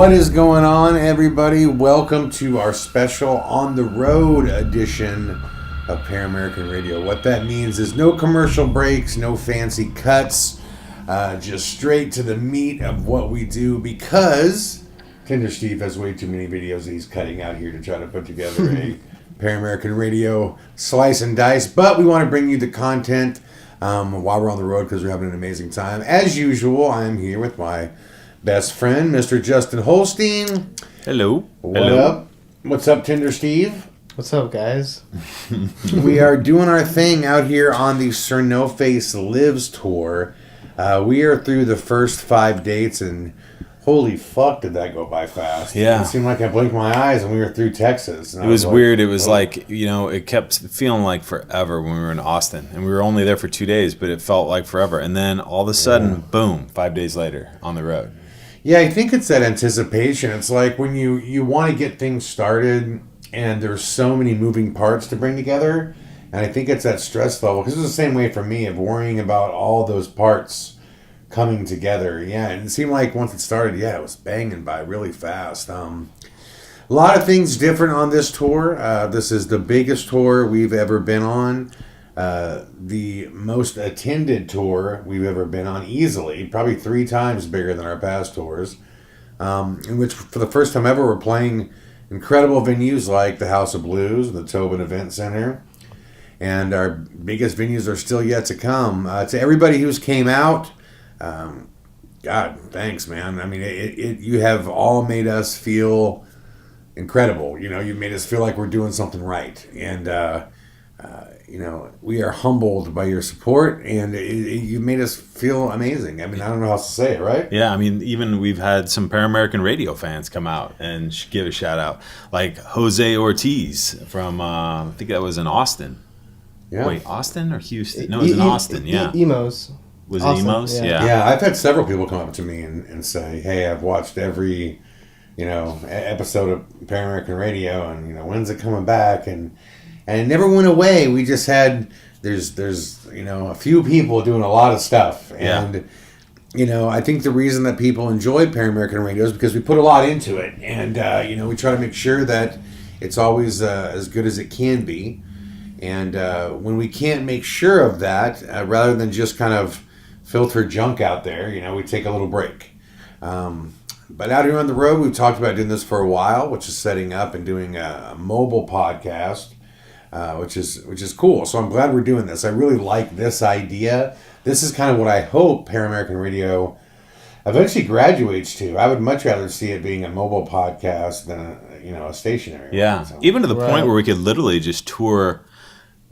What is going on, everybody? Welcome to our special on the road edition of Paramerican Radio. What that means is no commercial breaks, no fancy cuts, just straight to the meat of what we do, because Tinder Steve has way too many videos that he's cutting out here to try to put together a Paramerican Radio slice and dice. But we want to bring you the content while we're on the road because we're having an amazing time. As usual, I am here with my best friend, Mr. Justin Holstein. Hello. What up? What's up, Tinder Steve? What's up, guys? We are doing our thing out here on the Sir No Face Lives tour. We are through the first 5 dates, and holy fuck did that go by fast. Yeah. It seemed like I blinked my eyes and we were through Texas. It was weird. It was like, it kept feeling like forever when we were in Austin. And we were only there for 2 days, but it felt like forever. And then all of a sudden, boom, 5 days later on the road. Yeah, I think it's that anticipation. It's like when you want to get things started and there's so many moving parts to bring together. And I think it's that stress level. Because it was the same way for me of worrying about all those parts coming together. Yeah, and it seemed like once it started, it was banging by really fast. A lot of things different on this tour. This is the biggest tour we've ever been on. The most attended tour we've ever been on, easily, probably 3 times bigger than our past tours, in which for the first time ever we're playing incredible venues like the House of Blues, the Tobin Event Center, and our biggest venues are still yet to come. To everybody who's came out, God, thanks, man. I mean, you have all made us feel incredible. You've made us feel like we're doing something right, and we are humbled by your support, and you made us feel amazing. I mean, I don't know how else to say it, right? Yeah, I mean, even we've had some Paramerican Radio fans come out and give a shout out, like Jose Ortiz from, I think that was in Austin. Yeah. Wait, Austin or Houston? No, it was in Austin, yeah. Emos. Was it Austin, Emos? Yeah. Yeah, I've had several people come up to me and say, hey, I've watched every, episode of Paramerican Radio, and, when's it coming back? And it never went away. We just had, there's a few people doing a lot of stuff. And, I think the reason that people enjoy Paramerican Radio is because we put a lot into it. And, we try to make sure that it's always as good as it can be. And when we can't make sure of that, rather than just kind of filter junk out there, we take a little break. But out here on the road, we've talked about doing this for a while, which is setting up and doing a mobile podcast. Which is cool. So I'm glad we're doing this. I really like this idea. This is kind of what I hope Paramerican Radio eventually graduates to. I would much rather see it being a mobile podcast than a stationary one. Yeah, so, even to the point where we could literally just tour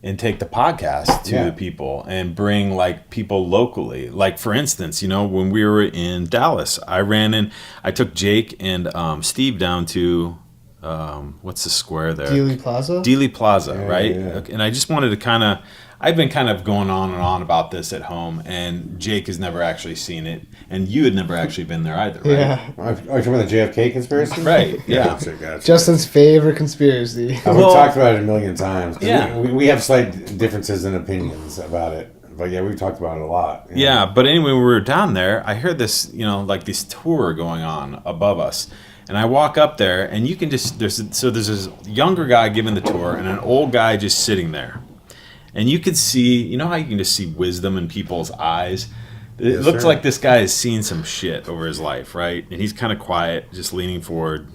and take the podcast to the people and bring like people locally. Like for instance, when we were in Dallas, I took Jake and Steve down to what's the square there? Dealey Plaza? Dealey Plaza, right? Yeah. And I just wanted to I've been kind of going on and on about this at home, and Jake has never actually seen it, and you had never actually been there either, right? Yeah. Are you talking about the JFK conspiracy? Right, yeah. Gotcha. Justin's favorite conspiracy. We've talked about it a million times. Yeah. We have slight differences in opinions about it. But yeah, we've talked about it a lot. Yeah, but anyway, when we were down there, I heard this, like this tour going on above us. And I walk up there, and you can just, there's this younger guy giving the tour and an old guy just sitting there. And you could see, how you can just see wisdom in people's eyes? It looks like this guy has seen some shit over his life, right? And he's kind of quiet, just leaning forward.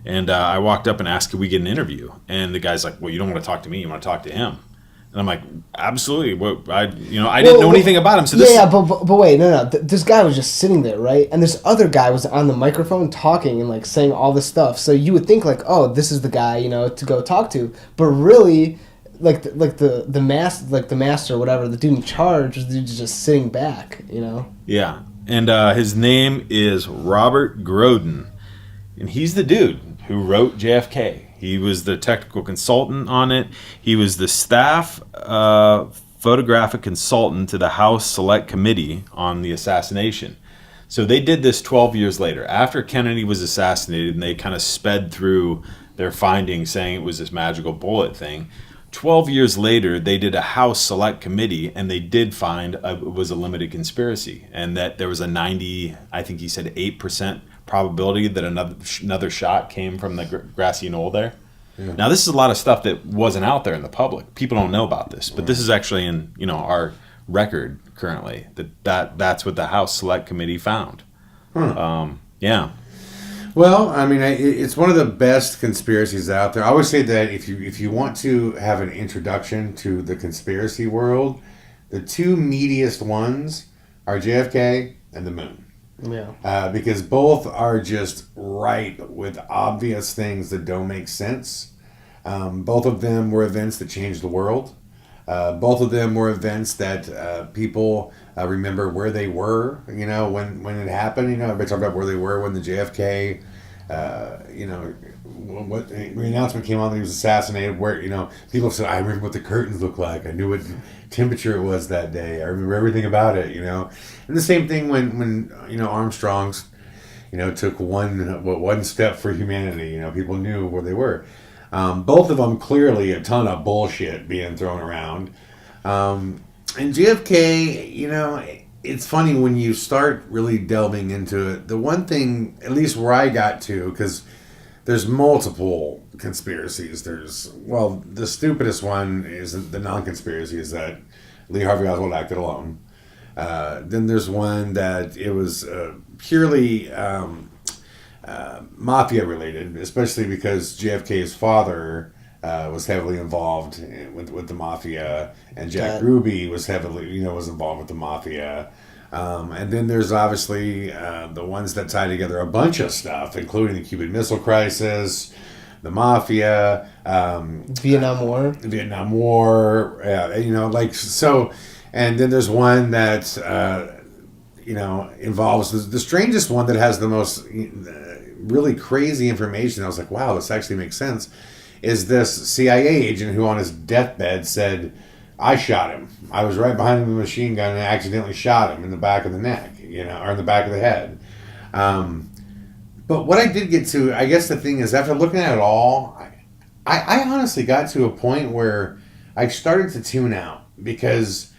And I walked up and asked, could we get an interview? And the guy's like, well, you don't want to talk to me, you want to talk to him. And I'm like, absolutely. I didn't know anything about him. So this but wait, no. This guy was just sitting there, right? And this other guy was on the microphone talking and like saying all this stuff. So you would think like, oh, this is the guy, to go talk to. But really, the master, whatever, the dude in charge, the dude's just sitting back, Yeah, and his name is Robert Grodin, and he's the dude who wrote JFK. He was the technical consultant on it. He was the staff photographic consultant to the House Select Committee on the assassination. So they did this 12 years later. After Kennedy was assassinated, and they kind of sped through their findings saying it was this magical bullet thing. 12 years later, they did a House Select Committee, and they did find it was a limited conspiracy, and that there was a 90, I think he said 8% probability that another shot came from the grassy knoll there. Yeah. Now, this is a lot of stuff that wasn't out there in the public. People don't know about this, but this is actually in our record currently. That's what the House Select Committee found. Yeah. Well, I mean, it's one of the best conspiracies out there. I always say that if you want to have an introduction to the conspiracy world, the two meatiest ones are JFK and the moon. Yeah. Because both are just right with obvious things that don't make sense. Both of them were events that changed the world. Both of them were events that people remember where they were, when it happened. Everybody talked about where they were when the JFK, what the announcement came on that he was assassinated. Where people said, "I remember what the curtains looked like. I knew what temperature it was that day. I remember everything about it." And the same thing when Armstrong's, took one step for humanity. People knew where they were. Both of them clearly a ton of bullshit being thrown around. And JFK, it's funny when you start really delving into it. The one thing, at least where I got to, because there's multiple conspiracies. The stupidest one is the non-conspiracy, is that Lee Harvey Oswald acted alone. Then there's one that it was purely mafia related, especially because JFK's father was heavily involved with the mafia, and Jack Ruby was heavily was involved with the mafia. And then there's obviously the ones that tie together a bunch of stuff, including the Cuban Missile Crisis, the mafia, Vietnam War. So. And then there's one that involves the strangest one that has the most really crazy information. I was like, wow, this actually makes sense. Is this CIA agent who on his deathbed said, "I shot him. I was right behind him with a machine gun and I accidentally shot him in the back of the neck, or in the back of the head." But what I did get to, I guess the thing is, after looking at it all, I honestly got to a point where I started to tune out, because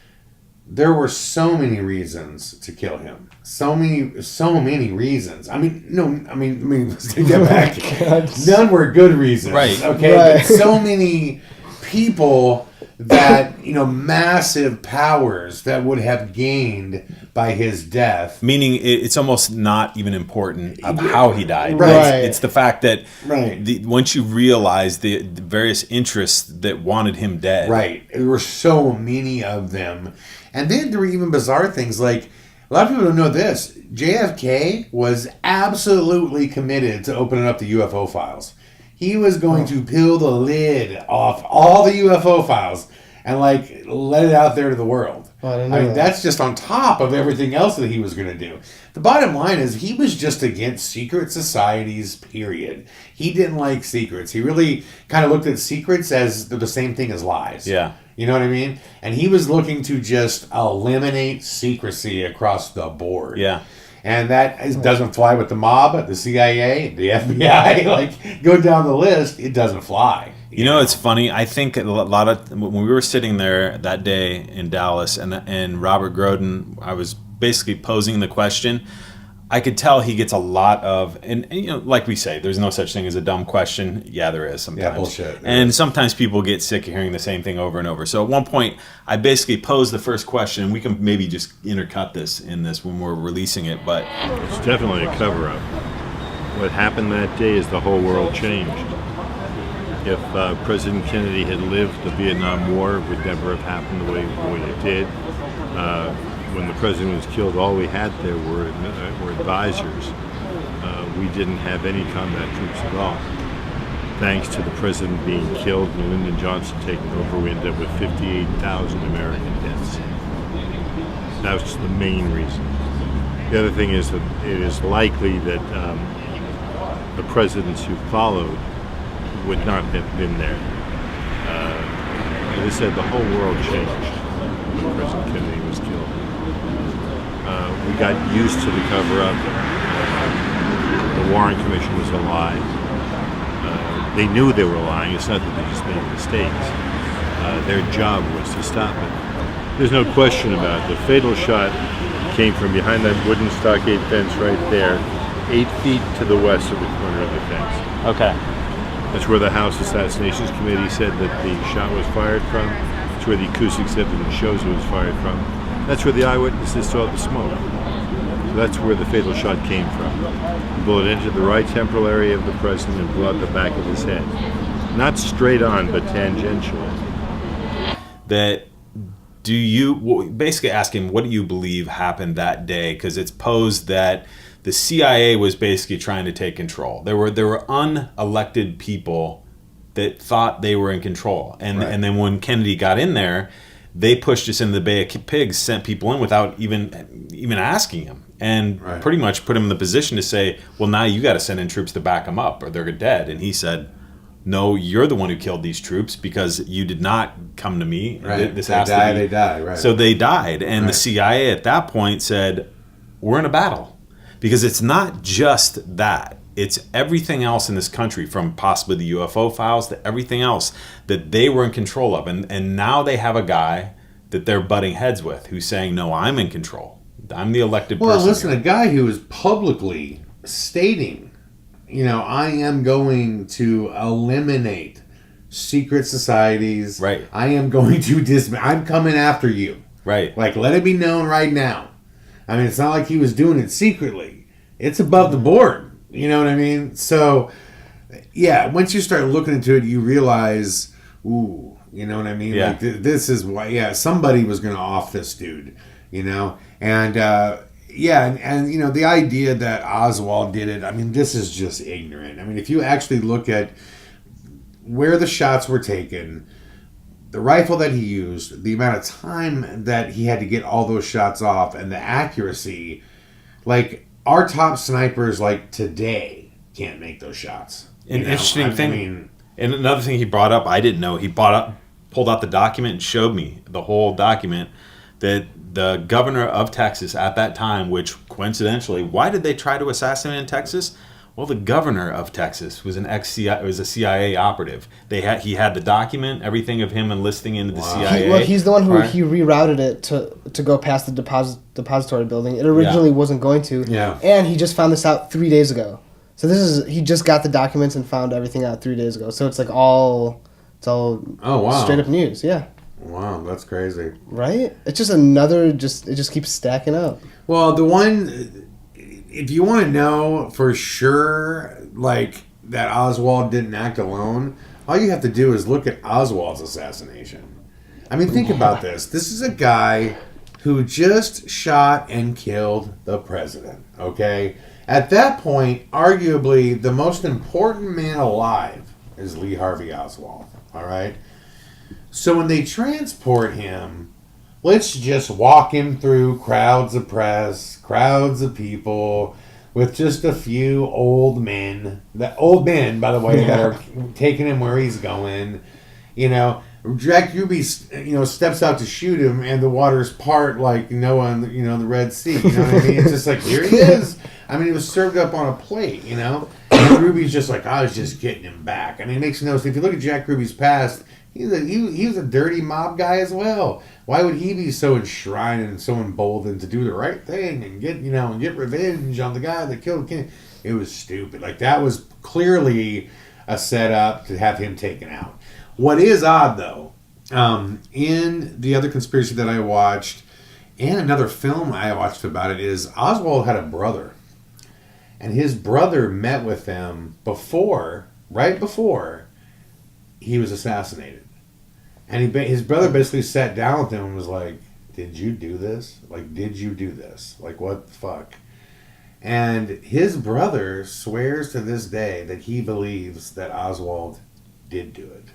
there were so many reasons to kill him. So many reasons. Let's take that back. None were good reasons. Right. Okay. Right. But so many people that, massive powers that would have gained by his death. Meaning it's almost not even important of how he died. Right. It's the fact that once you realize the various interests that wanted him dead. Right. There were so many of them. And then there were even bizarre things like, a lot of people don't know this, JFK was absolutely committed to opening up the UFO files. He was going to peel the lid off all the UFO files and let it out there to the world. That's just on top of everything else that he was going to do. The bottom line is he was just against secret societies, period. He didn't like secrets. He really kind of looked at secrets as the same thing as lies. Yeah. You know what I mean? And he was looking to just eliminate secrecy across the board. Yeah. And that doesn't fly with the mob, the CIA, the FBI. Go down the list, it doesn't fly. It's funny. I think a lot of when we were sitting there that day in Dallas, and Robert Groden, I was basically posing the question. I could tell he gets a lot of, and like we say, there's no such thing as a dumb question. Yeah, there is sometimes. Yeah, bullshit. And sometimes people get sick of hearing the same thing over and over. So at one point, I basically posed the first question, and we can maybe just intercut this in this when we're releasing it. But it's definitely a cover-up. What happened that day is the whole world changed. If President Kennedy had lived, the Vietnam War would never have happened the way it did. When the president was killed, all we had there were advisors. We didn't have any combat troops at all. Thanks to the president being killed and Lyndon Johnson taking over, we ended up with 58,000 American deaths. That was the main reason. The other thing is that it is likely that the presidents who followed would not have been there. As I said, the whole world changed when President Kennedy was killed. We got used to the cover-up. The Warren Commission was a lie. They knew they were lying. It's not that they just made mistakes. Their job was to stop it. There's no question about it. The fatal shot came from behind that wooden stockade fence right there, 8 feet to the west of the corner of the fence. Okay. That's where the House Assassinations Committee said that the shot was fired from. That's where the acoustics evidence shows it was fired from. That's where the eyewitnesses saw the smoke. So that's where the fatal shot came from. The bullet entered the right temporal area of the president and blew out the back of his head. Not straight on, but tangentially. That basically ask him, what do you believe happened that day? Because it's posed that the CIA was basically trying to take control. There were unelected people that thought they were in control, and then when Kennedy got in there, they pushed us into the Bay of Pigs, sent people in without even asking him, and pretty much put him in the position to say, well, now you got to send in troops to back them up, or they're dead. And he said, no, you're the one who killed these troops because you did not come to me. Right. This They has died, to be. they died, right. So they died, and the CIA at that point said, we're in a battle. Because it's not just that. It's everything else in this country, from possibly the UFO files to everything else that they were in control of. And now they have a guy that they're butting heads with who's saying, no, I'm in control. I'm the elected person. Well, listen, here. a guy who is publicly stating, I am going to eliminate secret societies. Right. I am going to I'm coming after you. Right. Like, let it be known right now. I mean, it's not like he was doing it secretly. It's above the board. You know what I mean? So, yeah, once you start looking into it, you realize, ooh, you know what I mean? Yeah. Like, this is why, somebody was going to off this dude, And, and the idea that Oswald did it, I mean, this is just ignorant. I mean, if you actually look at where the shots were taken, the rifle that he used, the amount of time that he had to get all those shots off, and the accuracy, like, our top snipers, like, today can't make those shots. An interesting thing, and another thing he brought up, I didn't know, he pulled out the document and showed me the whole document, that the governor of Texas at that time, which coincidentally, why did they try to assassinate in Texas? Well, the governor of Texas was was a CIA operative. He had the document, everything of him enlisting into the CIA. He's the one who he rerouted it to go past the depository building. It originally wasn't going to. Yeah. And he just found this out 3 days ago. So he just got the documents and found everything out 3 days ago. So it's like it's all straight up news. Yeah. Wow, that's crazy. Right? It's just it just keeps stacking up. Well, the one, if you want to know for sure, like, that Oswald didn't act alone, all you have to do is look at Oswald's assassination. I mean, think about this. This is a guy who just shot and killed the president, okay? At that point, arguably, the most important man alive is Lee Harvey Oswald, all right? So when they transport him, let's just walk him through crowds of press, crowds of people, with just a few old men. Old men, by the way, that are taking him where he's going. Jack Ruby, steps out to shoot him, and the waters part like Noah in the Red Sea. You know what I mean? It's just like, here he is. I mean, it was served up on a plate, And Ruby's just like, I was just getting him back. And it makes no sense. If you look at Jack Ruby's past, he was a dirty mob guy as well. Why would he be so enshrined and so emboldened to do the right thing and get revenge on the guy that killed Kennedy? It was stupid. Like, that was clearly a setup to have him taken out. What is odd, though, in the other conspiracy that I watched, and another film I watched about it, is Oswald had a brother. And his brother met with him right before he was assassinated. And his brother basically sat down with him and was like, did you do this? Like, did you do this? Like, what the fuck? And his brother swears to this day that he believes that Oswald did do it.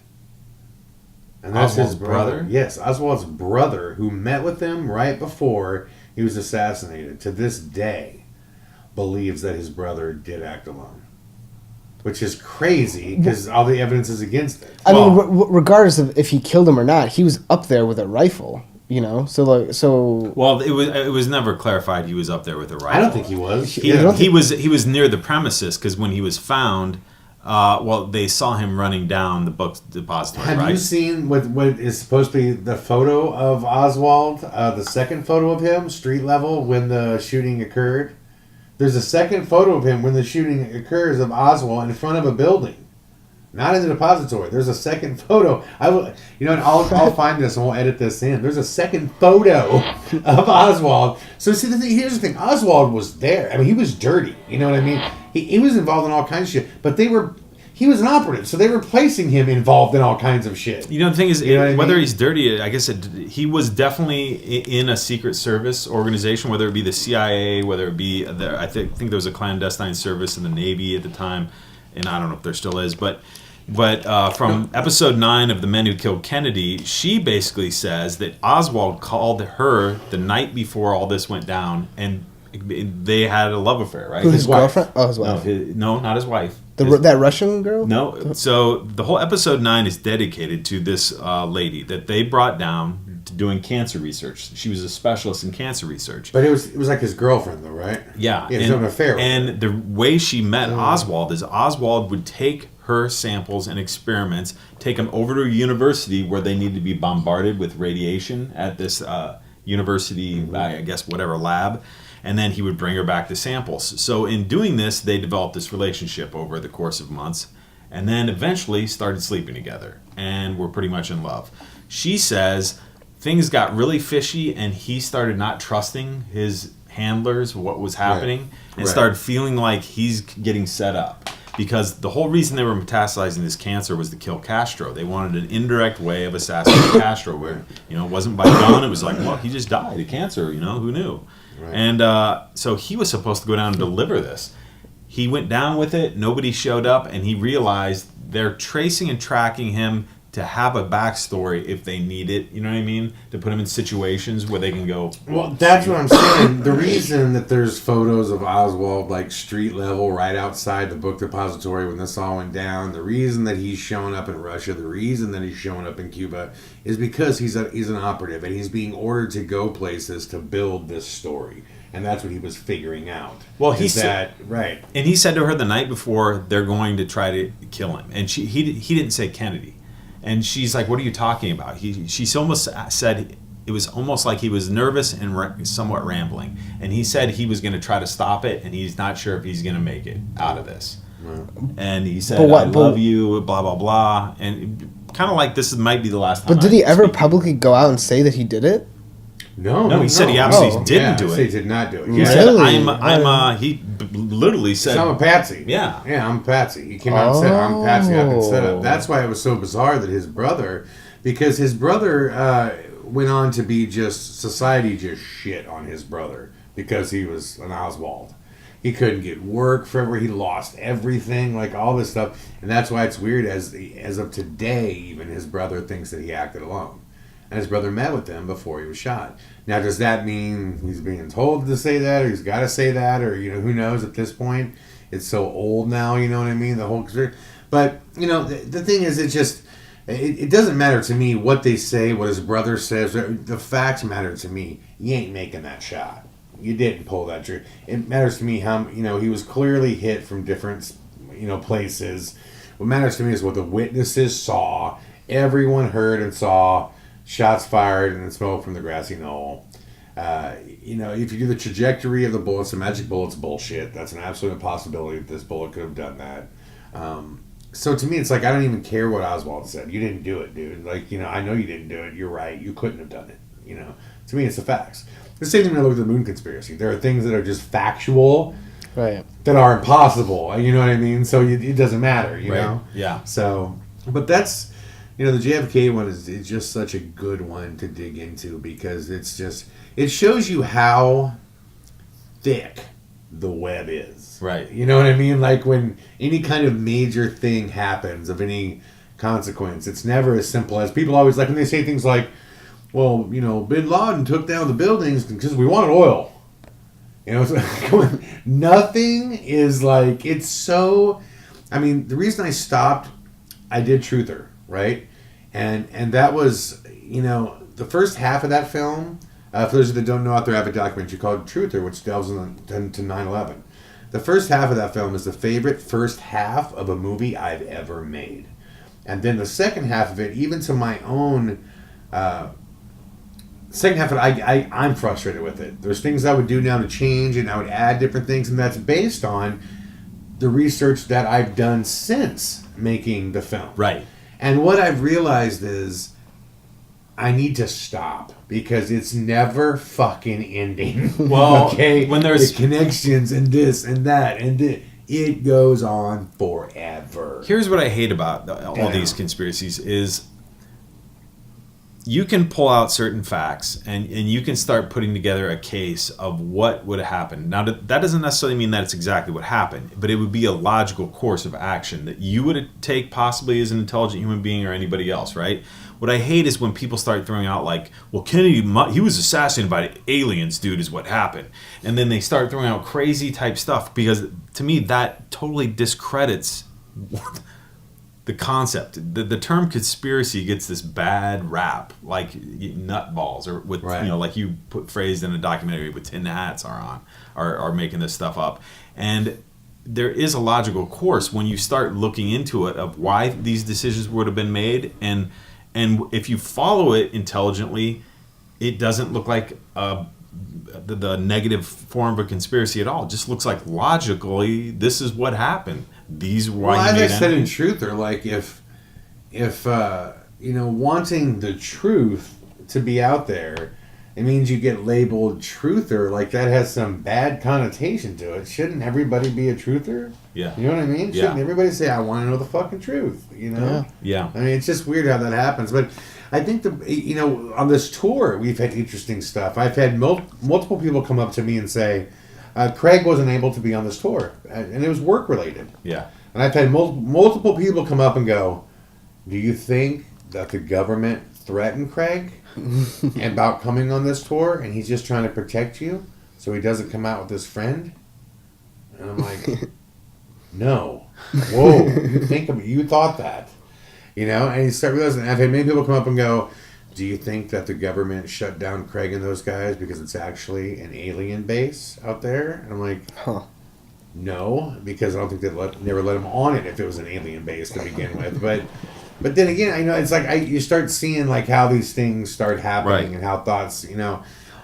And that's Oswald's his brother? Yes, Oswald's brother, who met with him right before he was assassinated, to this day believes that his brother did act alone. Which is crazy, because all the evidence is against it. I mean, regardless of if he killed him or not, he was up there with a rifle, So. Well, it was never clarified he was up there with a rifle. I don't think he was. He was near the premises, because when he was found, they saw him running down the book depository. Have you seen what is supposed to be the photo of Oswald? The second photo of him, street level, when the shooting occurred. There's a second photo of him when the shooting occurs of Oswald in front of a building, not in the depository. There's a second photo. I'll find this and we'll edit this in. There's a second photo of Oswald. So see, here's the thing. Oswald was there. I mean, he was dirty. You know what I mean? He was involved in all kinds of shit. But he was an operative, so they were placing him involved in all kinds of shit. The thing is, what I whether mean? he's dirty, I guess he was definitely in a secret service organization, whether it be the CIA, whether it be I think there was a clandestine service in the Navy at the time, and I don't know if there still is, but from episode 9 of The Men Who Killed Kennedy, she basically says that Oswald called her the night before all this went down, and they had a love affair, right? His girlfriend? Oh, his wife. No, not his wife. That Russian girl? No. So the whole episode 9 is dedicated to this lady that they brought down to doing cancer research. She was a specialist in cancer research. But it was like his girlfriend, though, right? Yeah. It was an affair. And the way she met Oswald is Oswald would take her samples and experiments, take them over to a university where they need to be bombarded with radiation at this university, I guess, whatever lab. And then he would bring her back the samples. So in doing this, they developed this relationship over the course of months, and then eventually started sleeping together and were pretty much in love. She says things got really fishy, and he started not trusting his handlers, what was happening, and started feeling like he's getting set up. Because the whole reason they were metastasizing this cancer was to kill Castro. They wanted an indirect way of assassinating Castro, where it wasn't by gun. It was like, well, he just died of cancer. Who knew? Right. And so he was supposed to go down and deliver this. He went down with it. Nobody showed up, and he realized they're tracing and tracking him to have a backstory if they need it. You know what I mean? To put him in situations where they can go. Well, that's what I'm saying. The reason that there's photos of Oswald like street level right outside the book depository when this all went down, the reason that he's showing up in Russia, the reason that he's showing up in Cuba is because he's an operative and he's being ordered to go places to build this story. And that's what he was figuring out. Well, he said right. And he said to her the night before they're going to try to kill him, and he didn't say Kennedy. And she's like, "What are you talking about?" She almost said it was almost like he was nervous and somewhat rambling. And he said he was going to try to stop it, and he's not sure if he's going to make it out of this. And he said, "I love you," blah blah blah, and kind of like this might be the last time. But did he ever publicly go out and say that he did it? No, he said he absolutely didn't do it. He did not do it. He said, he literally said, I'm a patsy. Yeah. Yeah, I'm a patsy. He came out and said, I'm a patsy. I've been set up. That's why it was so bizarre that his brother went on to be society just shit on his brother because he was an Oswald. He couldn't get work forever. He lost everything, like all this stuff. And that's why it's weird as of today, even his brother thinks that he acted alone. And his brother met with them before he was shot. Now, does that mean he's being told to say that, or he's got to say that, or who knows at this point? It's so old now, you know what I mean? The whole, but the thing is, it doesn't matter to me what they say, what his brother says. The facts matter to me. You ain't making that shot. You didn't pull that trigger. It matters to me how he was clearly hit from different places. What matters to me is what the witnesses saw. Everyone heard and saw. Shots fired and smoke from the grassy knoll. If you do the trajectory of the bullets, the magic bullet's bullshit. That's an absolute impossibility that this bullet could have done that. So to me, it's like, I don't even care what Oswald said. You didn't do it, dude. Like, I know you didn't do it. You're right. You couldn't have done it. To me, it's the facts. The same thing when I look at the moon conspiracy. There are things that are just factual that are impossible. You know what I mean? So it doesn't matter, you know? Yeah. So, but that's... the JFK one is just such a good one to dig into because it shows you how thick the web is. Right. You know what I mean? Like when any kind of major thing happens of any consequence, it's never as simple as people always like when they say things like, well, Bin Laden took down the buildings because we wanted oil. Nothing is like, it's so, the reason I stopped, I did Truther, right? And that was, the first half of that film, for those that don't know out there, I have a documentary called Truther, which delves into 9/11. The first half of that film is the favorite first half of a movie I've ever made. And then the second half of it, even to my own second half of it, I'm frustrated with it. There's things I would do now to change, and I would add different things, and that's based on the research that I've done since making the film. Right. And what I've realized is I need to stop because it's never fucking ending. Well, okay, when there's the connections and this and that and this, it goes on forever. Here's what I hate about all these conspiracies is you can pull out certain facts and you can start putting together a case of what would have happened. Now, that doesn't necessarily mean that it's exactly what happened, but it would be a logical course of action that you would take possibly as an intelligent human being or anybody else, right? What I hate is when people start throwing out like, well, Kennedy, he was assassinated by aliens, dude, is what happened. And then they start throwing out crazy type stuff because to me that totally discredits the concept. The term conspiracy gets this bad rap, like nutballs, or with right. Like you phrased in a documentary with tin hats are making this stuff up. And there is a logical course when you start looking into it of why these decisions would have been made, and if you follow it intelligently, it doesn't look like the negative form of a conspiracy at all. It just looks like logically this is what happened. These why well, you made as I said in enemies. Truther, like if wanting the truth to be out there, it means you get labeled truther. Like that has some bad connotation to it. Shouldn't everybody be a truther? Yeah. You know what I mean? Yeah. Shouldn't everybody say, I want to know the fucking truth? You know? Yeah. I mean, it's just weird how that happens. But I think, on this tour, we've had interesting stuff. I've had multiple people come up to me and say, Craig wasn't able to be on this tour. And it was work-related. Yeah. And I've had multiple people come up and go, do you think that the government threatened Craig about coming on this tour and he's just trying to protect you so he doesn't come out with his friend? And I'm like, no. Whoa, you thought that. And you start realizing, I've had many people come up and go, do you think that the government shut down Craig and those guys because it's actually an alien base out there? And I'm like, no, because I don't think they'd never let him on it if it was an alien base to begin with. But then again, it's like you start seeing like how these things start happening Right. and how thoughts, and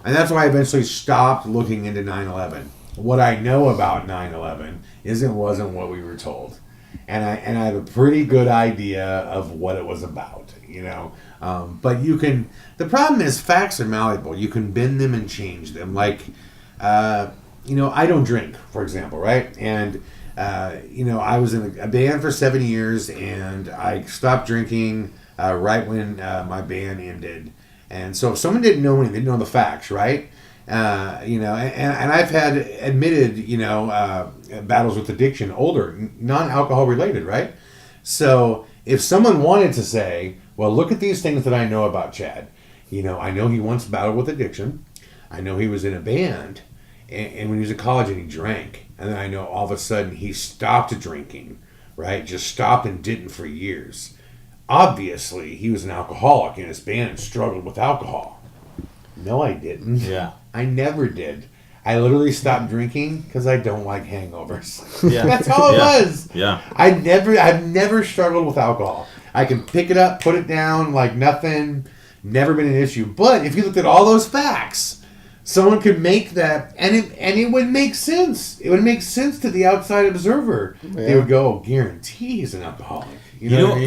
that's why I eventually stopped looking into 9/11. What I know about 9/11 wasn't what we were told, and I have a pretty good idea of what it was about, But the problem is facts are malleable. You can bend them and change them. Like, I don't drink, for example, right? And I was in a band for 7 years, and I stopped drinking right when my band ended. And so if someone didn't know anything, they didn't know the facts, right? And I've had admitted, battles with addiction, older, non-alcohol related, right? So if someone wanted to say, well, look at these things that I know about Chad. I know he once battled with addiction. I know he was in a band, and when he was in college and he drank. And then I know all of a sudden he stopped drinking, right? Just stopped and didn't for years. Obviously, he was an alcoholic in his band and struggled with alcohol. No, I didn't. Yeah. I never did. I literally stopped drinking because I don't like hangovers. Yeah. That's all it was. Yeah. I've never struggled with alcohol. I can pick it up, put it down like nothing. Never been an issue. But if you looked at all those facts, someone could make that, and it would make sense. It would make sense to the outside observer. Yeah. They would go, guarantee he's an alcoholic. You know what I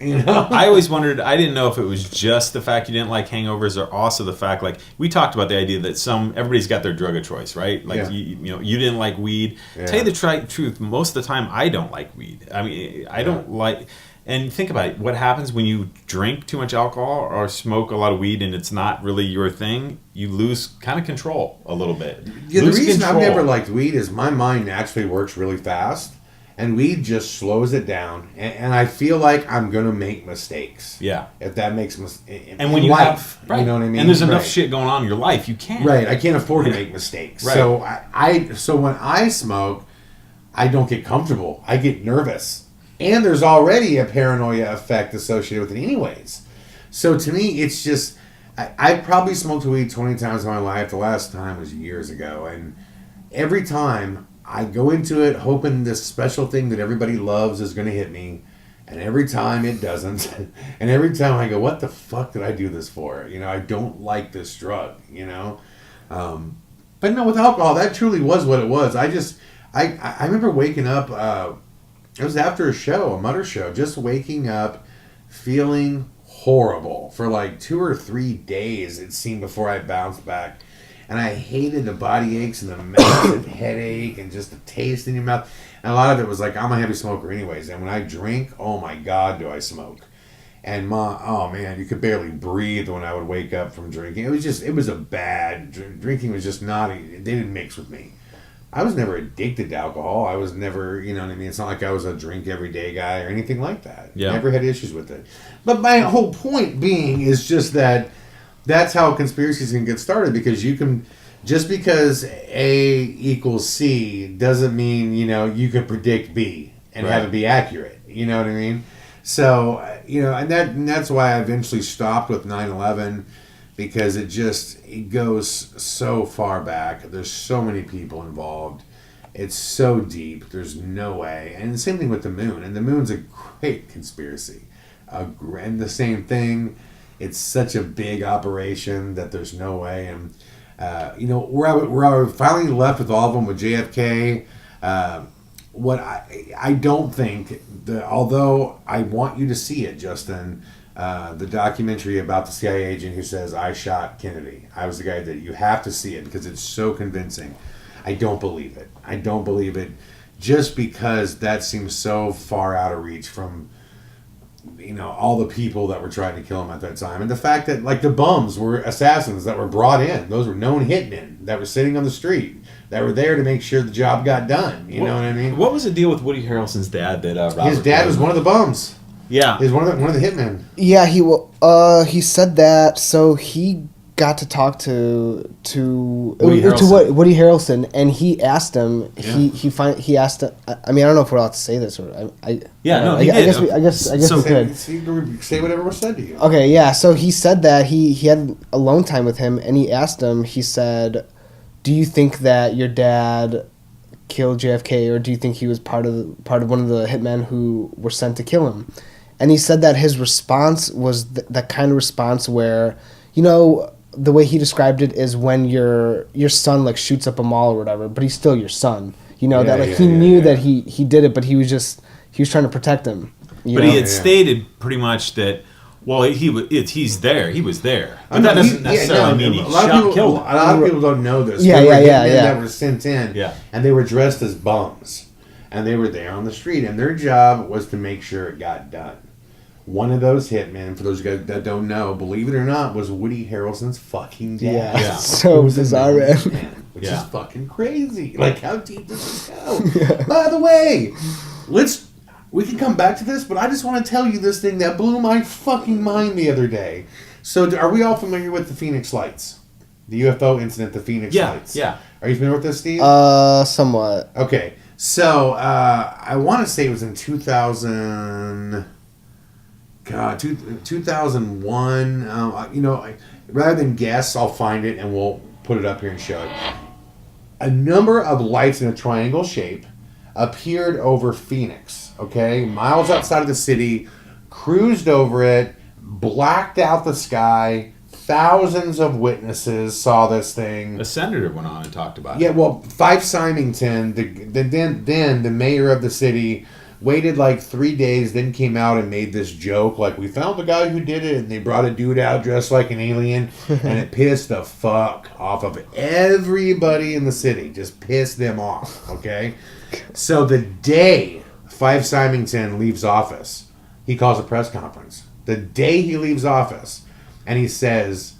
mean? I always wondered. I didn't know if it was just the fact you didn't like hangovers, or also the fact, like we talked about the idea that everybody's got their drug of choice, right? Like you didn't like weed. Yeah. Tell you the truth, most of the time I don't like weed. I mean, I don't like. And think about it. What happens when you drink too much alcohol or smoke a lot of weed and it's not really your thing? You lose kind of control a little bit. Yeah, the reason I've never liked weed is my mind actually works really fast, and weed just slows it down. And I feel like I'm going to make mistakes. Yeah. If that makes and when you life, right. You know what I mean? And there's enough shit going on in your life, you can't. Right. I can't afford to make mistakes. Right. So when I smoke, I don't get comfortable. I get nervous. And there's already a paranoia effect associated with it anyways. So to me, it's just, I probably smoked weed 20 times in my life. The last time was years ago. And every time I go into it hoping this special thing that everybody loves is going to hit me. And every time it doesn't. And every time I go, what the fuck did I do this for? You know, I don't like this drug, you know? But no, with alcohol, that truly was what it was. I remember waking up, it was after a show, a Mutter show, just waking up feeling horrible for like 2 or 3 days, it seemed, before I bounced back. And I hated the body aches and the massive headache and just the taste in your mouth. And a lot of it was like, I'm a heavy smoker anyways. And when I drink, oh my God, do I smoke. And oh man, you could barely breathe when I would wake up from drinking. It was a bad, drinking was just not, they didn't mix with me. I was never addicted to alcohol. I was never, you know what I mean? It's not like I was a drink every day guy or anything like that. Yeah. Never had issues with it. But my whole point being is just that that's how conspiracies can get started, because you can, just because A equals C doesn't mean, you know, you can predict B and have it be accurate. You know what I mean? So, you know, and that's why I eventually stopped with 9/11, because it goes so far back. There's so many people involved. It's so deep. There's no way. And the same thing with the moon. And the moon's a great conspiracy. And the same thing. It's such a big operation that there's no way. And, you know, where I finally left with all of them with JFK, what I don't think, although I want you to see it, Justin, the documentary about the CIA agent who says, I shot Kennedy. I was the guy that you have to see it because it's so convincing. I don't believe it. I don't believe it just because that seems so far out of reach from, you know, all the people that were trying to kill him at that time. And the fact that, like, the bums were assassins that were brought in. Those were known hitmen that were sitting on the street that were there to make sure the job got done. You know what I mean? What was the deal with Woody Harrelson's dad that Robert His dad was one of the bums. Yeah. He's one of the hitmen. Yeah, he said that. So he got to talk to Woody Harrelson. Woody Harrelson, and he asked him. Yeah. He asked. I mean, I don't know if we're allowed to say this, or I did. I guess we could. Say whatever was said to you. Okay, yeah. So he said that he had alone time with him, and he asked him. He said, "Do you think that your dad killed JFK, or do you think he was part of one of the hitmen who were sent to kill him?" And he said that his response was that kind of response where, you know, the way he described it is when your son like shoots up a mall or whatever, but he's still your son. You know, that like he knew that he did it, but he was trying to protect him. But he had stated pretty much that, well, he's there. He was there. But that doesn't necessarily mean he killed him. A lot of people don't know this. Yeah. That were sent in, Yeah. and they were dressed as bums, and they were there on the street, and their job was to make sure it got done. One of those hitmen, for those guys that don't know, believe it or not, was Woody Harrelson's fucking dad. Yeah. So bizarre, man. Which is fucking crazy. Like, how deep does this go? By the way, we can come back to this, but I just want to tell you this thing that blew my fucking mind the other day. So, are we all familiar with the Phoenix Lights? The UFO incident, the Phoenix Lights. Yeah. Are you familiar with this, Steve? Somewhat. Okay. So, I want to say it was in 2001. You know, rather than guess, I'll find it and we'll put it up here and show it. A number of lights in a triangle shape appeared over Phoenix, okay? Miles outside of the city, cruised over it, blacked out the sky. Thousands of witnesses saw this thing. A senator went on and talked about it. Yeah, well, Fife Symington, the mayor of the city, waited like 3 days, then came out and made this joke, like, we found the guy who did it, and they brought a dude out dressed like an alien, and it pissed the fuck off of everybody in the city. Just pissed them off, okay? So the day Fife Symington leaves office, he calls a press conference. The day he leaves office, and he says,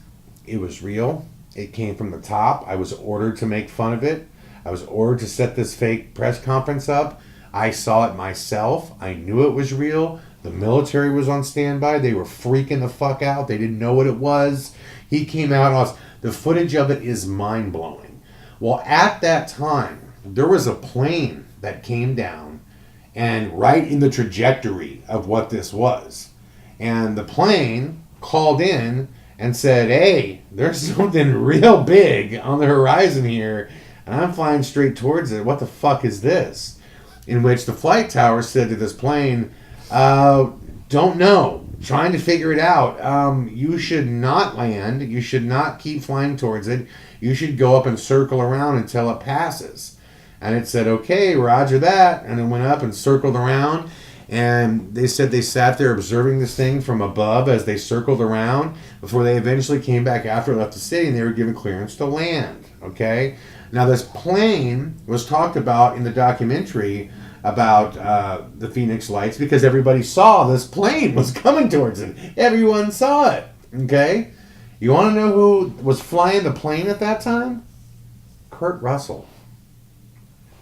it was real. It came from the top. I was ordered to make fun of it. I was ordered to set this fake press conference up. I saw it myself. I knew it was real. The military was on standby. They were freaking the fuck out. They didn't know what it was. He came out on us. The footage of it is mind-blowing. Well, at that time, there was a plane that came down and right in the trajectory of what this was. And the plane called in and said, hey, there's something real big on the horizon here, and I'm flying straight towards it. What the fuck is this? In which the flight tower said to this plane, Don't know. Trying to figure it out. You should not land. You should not keep flying towards it. You should go up and circle around until it passes. And it said, okay, roger that. And it went up and circled around. And they said they sat there observing this thing from above as they circled around before they eventually came back after it left the city and they were given clearance to land. Okay? Now, this plane was talked about in the documentary about the Phoenix Lights because everybody saw this plane was coming towards it. Everyone saw it. Okay? You want to know who was flying the plane at that time? Kurt Russell.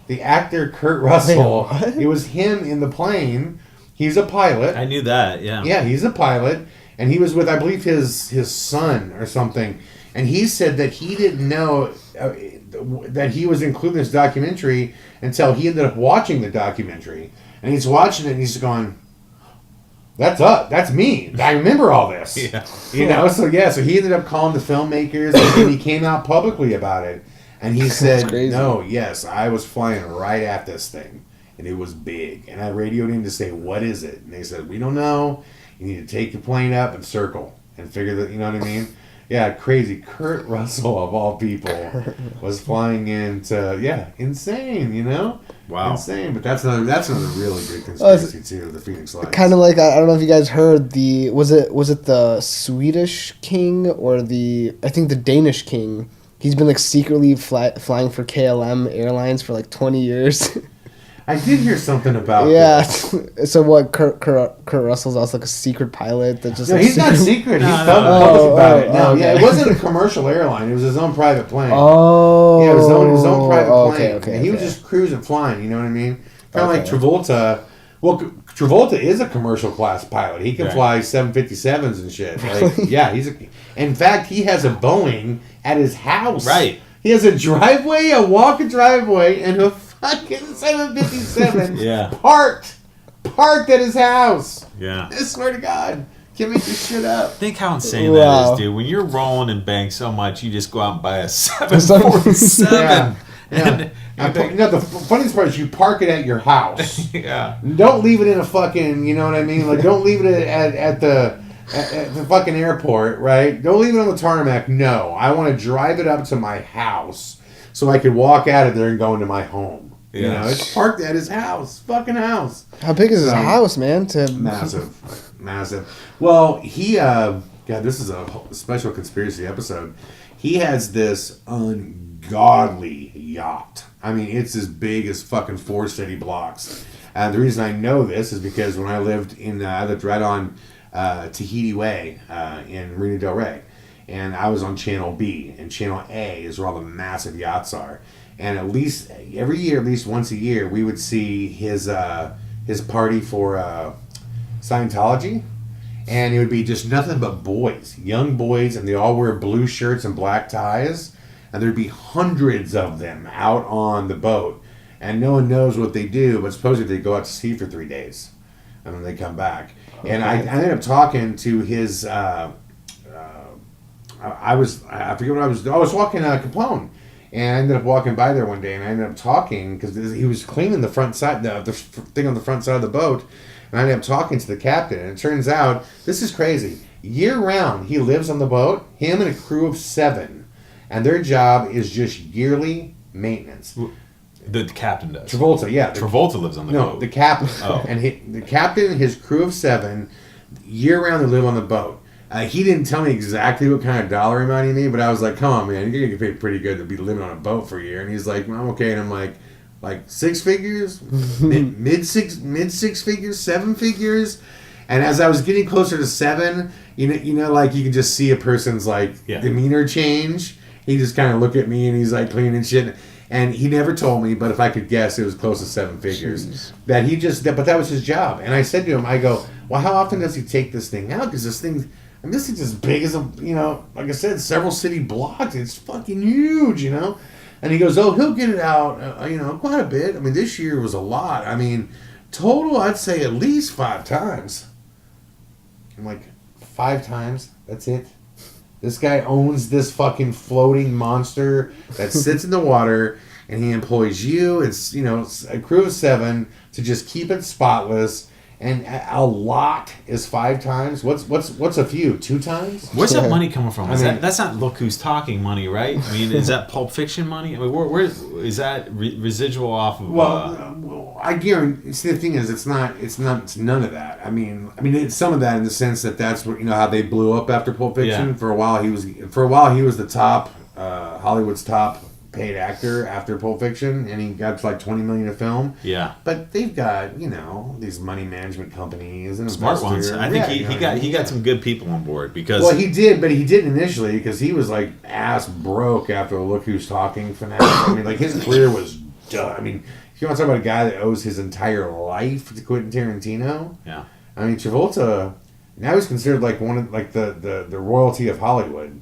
The actor Kurt Russell. Wait, it was him in the plane. He's a pilot. I knew that, yeah. Yeah, he's a pilot. And he was with, I believe, his son or something. And he said that he didn't know that he was included in this documentary until he ended up watching the documentary. And he's watching it and he's going, that's us. That's me. I remember all this. Yeah. You know, so he ended up calling the filmmakers and he came out publicly about it. And he said, no, yes, I was flying right at this thing. And it was big. And I radioed in to say, what is it? And they said, we don't know. You need to take your plane up and circle and figure that, you know what I mean? Yeah, crazy. Kurt Russell, of all people, was flying into, insane, you know? Wow. Insane. But that's another really good conspiracy, too, the Phoenix Lights. Kind of like, I don't know if you guys heard was it the Swedish king or I think the Danish king? He's been like secretly flying for KLM Airlines for like 20 years. I did hear something about yeah. that. So what? Kurt Russell's also like a secret pilot that just. No, like, he's not secret. He's public about it. No, yeah, it wasn't a commercial airline. It was his own private plane. Oh. Yeah, it was his own private plane. Okay, and he was just cruising, flying. You know what I mean? Kind of like Travolta. Well, Travolta is a commercial class pilot. He can fly 757s and shit. Like, yeah, in fact, he has a Boeing at his house. Right. He has a driveway, a walk-in driveway, and a fucking 757 parked at his house. Yeah. I swear to God. Can't make this shit up. Think how insane that is, dude. When you're rolling and bang so much, you just go out and buy a 747. Yeah. And the funniest part is you park it at your house. Yeah. Don't leave it in a fucking, you know what I mean? Like, don't leave it at the fucking airport, right? Don't leave it on the tarmac. No. I want to drive it up to my house so I can walk out of there and go into my home. Yeah. You know, it's parked at his house. Fucking house. How big is his house, man? Massive. Well, this is a special conspiracy episode. He has this ungodly yacht. I mean, it's as big as fucking 4 city blocks. And the reason I know this is because when I lived right on Tahiti Way in Marina Del Rey, and I was on Channel B, and Channel A is where all the massive yachts are. And at least every year, at least once a year, we would see his party for Scientology. And it would be just nothing but boys, young boys, and they all wear blue shirts and black ties. And there'd be hundreds of them out on the boat. And no one knows what they do, but supposedly they go out to sea for 3 days. And then they come back. Okay. And I ended up talking to his... I forget what I was walking Capone. And I ended up walking by there one day, and I ended up talking, because he was cleaning the front side, the thing on the front side of the boat. And I ended up talking to the captain, and it turns out, this is crazy. Year-round, he lives on the boat, him and a crew of 7. And their job is just yearly maintenance. The captain does. Travolta, yeah. Travolta lives on the boat. No, the captain. Oh. And the captain and his crew of 7, year-round, they live on the boat. He didn't tell me exactly what kind of dollar amount he made, but I was like, come on, man, you're going to get paid pretty good to be living on a boat for a year. And he's like, well, I'm okay. And I'm like 6 figures? mid six figures? 7 figures? And as I was getting closer to 7, you know, like you can just see a person's demeanor change. He just kind of looked at me and he's like cleaning shit. And he never told me, but if I could guess, it was close to 7 figures. Jeez. But that was his job. And I said to him, I go, well, how often does he take this thing out? Because this thing's as big as like I said, several city blocks. It's fucking huge, you know? And he goes, oh, he'll get it out, quite a bit. I mean, this year was a lot. I mean, total, I'd say at least 5 times. I'm like, 5 times? That's it? This guy owns this fucking floating monster that sits in the water, and he employs you and, a crew of 7 to just keep it spotless And a lot is 5 times. What's a few? 2 times? Where's that money coming from? That's not Look Who's Talking money, right? I mean, is that Pulp Fiction money? I mean, where is that residual off of? Well, I guarantee. See, the thing is, it's none of that. I mean, it's some of that in the sense that that's what how they blew up after Pulp Fiction. Yeah. For a while, he was the top Hollywood's top paid actor after Pulp Fiction, and he got to like $20 million a film. Yeah. But they've got these money management companies and Smart investors. ones. I think he got some good people on board because. Well, he did, but he didn't initially because he was like ass broke after Look Who's Talking finale. I mean, like his career was done. I mean, if you want to talk about a guy that owes his entire life to Quentin Tarantino. Yeah. I mean, Travolta now he's considered like one of like the royalty of Hollywood.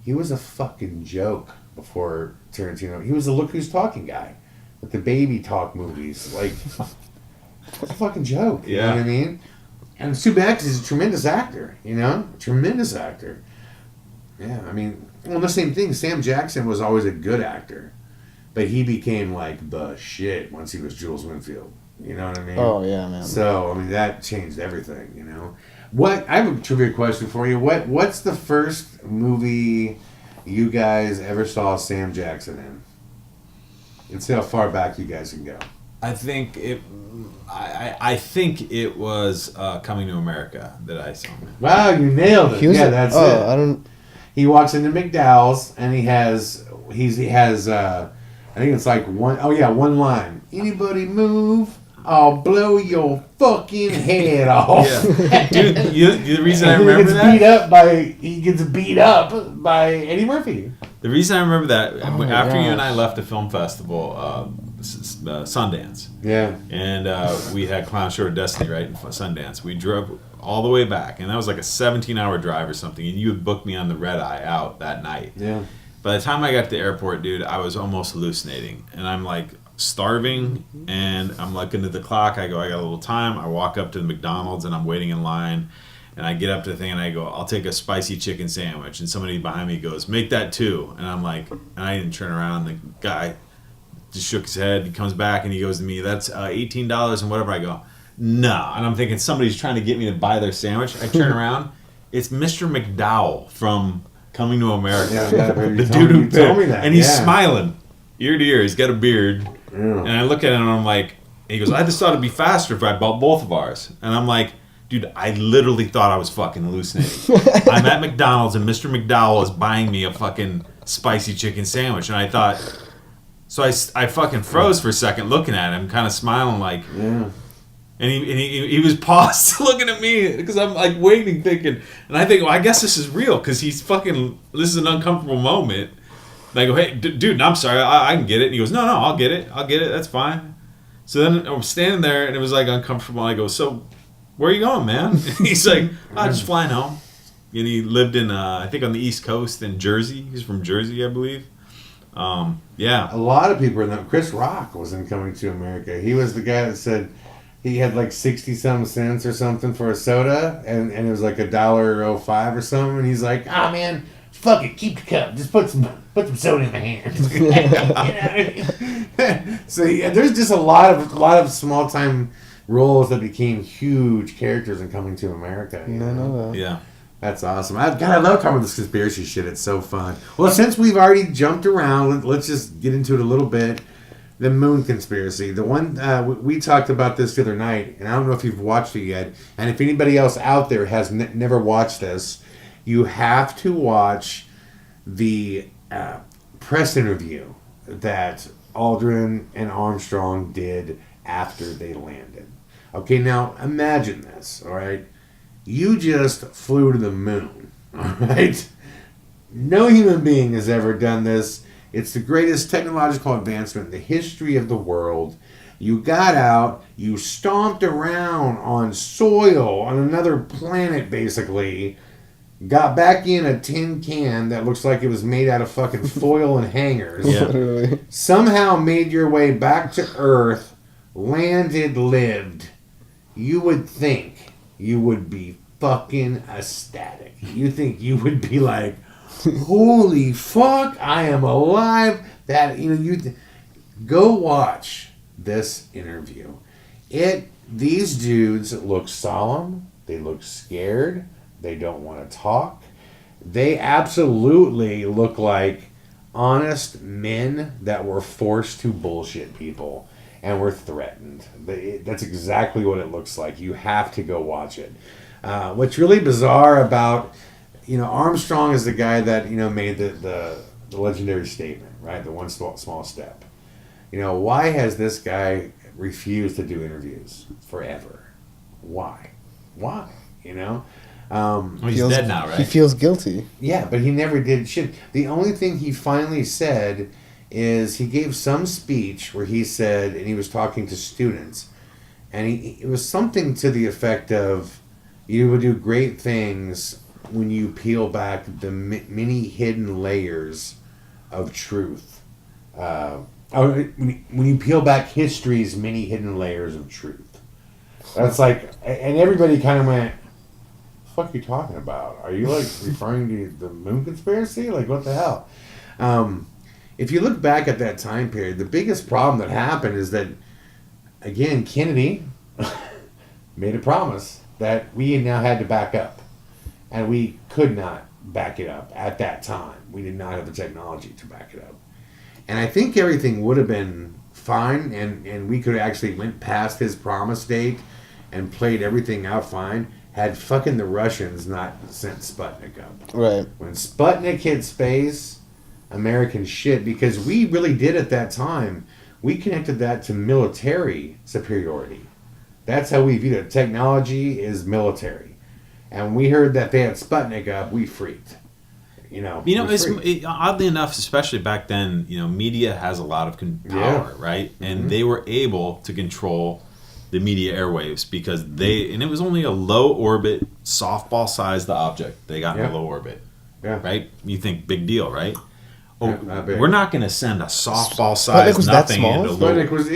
He was a fucking joke before Tarantino. He was the Look Who's Talking guy with the baby talk movies. Like, it's a fucking joke. You know what I mean? And it's too bad because he's a tremendous actor. Tremendous actor. Yeah, I mean, well, the same thing. Sam Jackson was always a good actor, but he became like the shit once he was Jules Winfield. You know what I mean? Oh yeah, man. So I mean that changed everything. What I have a trivia question for you. What's the first movie you guys ever saw Sam Jackson in? And see how far back you guys can go. I think it. I think it was Coming to America that I saw him in. Wow, you nailed it. That's it. I don't. He walks into McDowell's and he has I think it's like one line. Anybody move? I'll blow your fucking head off. Yeah. Dude, the reason I remember that... He gets beat up by Eddie Murphy. The reason I remember that, after you and I left the film festival, Sundance. Yeah. And we had Clown Show of Destiny, right, in Sundance. We drove all the way back, and that was like a 17-hour drive or something, and you had booked me on the red eye out that night. Yeah. By the time I got to the airport, dude, I was almost hallucinating. And I'm like starving, and I'm looking at the clock. I go, I got a little time. I walk up to the McDonald's, and I'm waiting in line. And I get up to the thing, and I go, I'll take a spicy chicken sandwich. And somebody behind me goes, make that 2. And I'm like, and I didn't turn around. The guy just shook his head. He comes back, and he goes to me, that's $18 and whatever. I go, no. And I'm thinking somebody's trying to get me to buy their sandwich. I turn around. It's Mr. McDowell from Coming to America. Yeah, the dude who told me that. And he's smiling ear to ear. He's got a beard. Yeah. And I look at him and I'm like, he goes, I just thought it'd be faster if I bought both of ours. And I'm like, dude, I literally thought I was fucking hallucinating. I'm at McDonald's and Mr. McDowell is buying me a fucking spicy chicken sandwich. And I thought, so I fucking froze for a second looking at him, kind of smiling like, yeah. And he was paused looking at me because I'm like waiting, thinking, and I think, well, I guess this is real because he's fucking. This is an uncomfortable moment. And I go, hey, dude, I'm sorry, I can get it. And he goes, no, I'll get it, that's fine. So then I'm standing there and it was like uncomfortable. I go, so where are you going, man? And he's like, I'm just flying home. And he lived in, I think on the East Coast in Jersey. He's from Jersey, I believe. Yeah. A lot of people know. Chris Rock was in Coming to America. He was the guy that said. He had like 60-some cents or something for a soda, and it was like $1.05 or something. And he's like, "Ah, man, fuck it, keep the cup. Just put some soda in my hand." So yeah, there's just a lot of small time roles that became huge characters in Coming to America. No. Yeah. That's awesome. I love talking about this conspiracy shit. It's so fun. Well, since we've already jumped around, let's just get into it a little bit. The moon conspiracy. The one, we talked about this the other night, and I don't know if you've watched it yet. And if anybody else out there has never watched this, you have to watch the press interview that Aldrin and Armstrong did after they landed. Okay, now imagine this, all right? You just flew to the moon, all right? No human being has ever done this. It's the greatest technological advancement in the history of the world. You got out, you stomped around on soil on another planet, basically. Got back in a tin can that looks like it was made out of fucking foil and hangers. Yeah. Somehow made your way back to Earth, landed, lived. You would think you would be fucking ecstatic. You think you would be like, holy fuck, I am alive. That, you go watch this interview. It these dudes look solemn. They look scared. They don't want to talk. They absolutely look like honest men that were forced to bullshit people and were threatened. That's exactly what it looks like. You have to go watch it. What's really bizarre about, Armstrong is the guy that, made the legendary statement, right? The one small step. Why has this guy refused to do interviews forever? Why? He's dead now, right? He feels guilty. Yeah, but he never did shit. The only thing he finally said is he gave some speech where he said, and he was talking to students, and it was something to the effect of, you will do great things when you peel back the many hidden layers of truth. When you peel back history's many hidden layers of truth. That's like, and everybody kind of went, what the fuck are you talking about? Are you like referring to the moon conspiracy? Like, what the hell? If you look back at that time period, the biggest problem that happened is that, again, Kennedy made a promise that we now had to back up. And we could not back it up at that time. We did not have the technology to back it up. And I think everything would have been fine, and we could actually went past his promise date and played everything out fine had fucking the Russians not sent Sputnik up. Right. When Sputnik hit space, American shit, because we really did at that time, we connected that to military superiority. That's how we viewed it. Technology is military. And we heard that they had Sputnik up, we freaked. Oddly enough, especially back then, media has a lot of power, right? And they were able to control the media airwaves because it was only a low orbit, softball sized object they got in a low orbit, right? You think big deal, right? Oh, we're not going to send a softball sized nothing into Sputnik was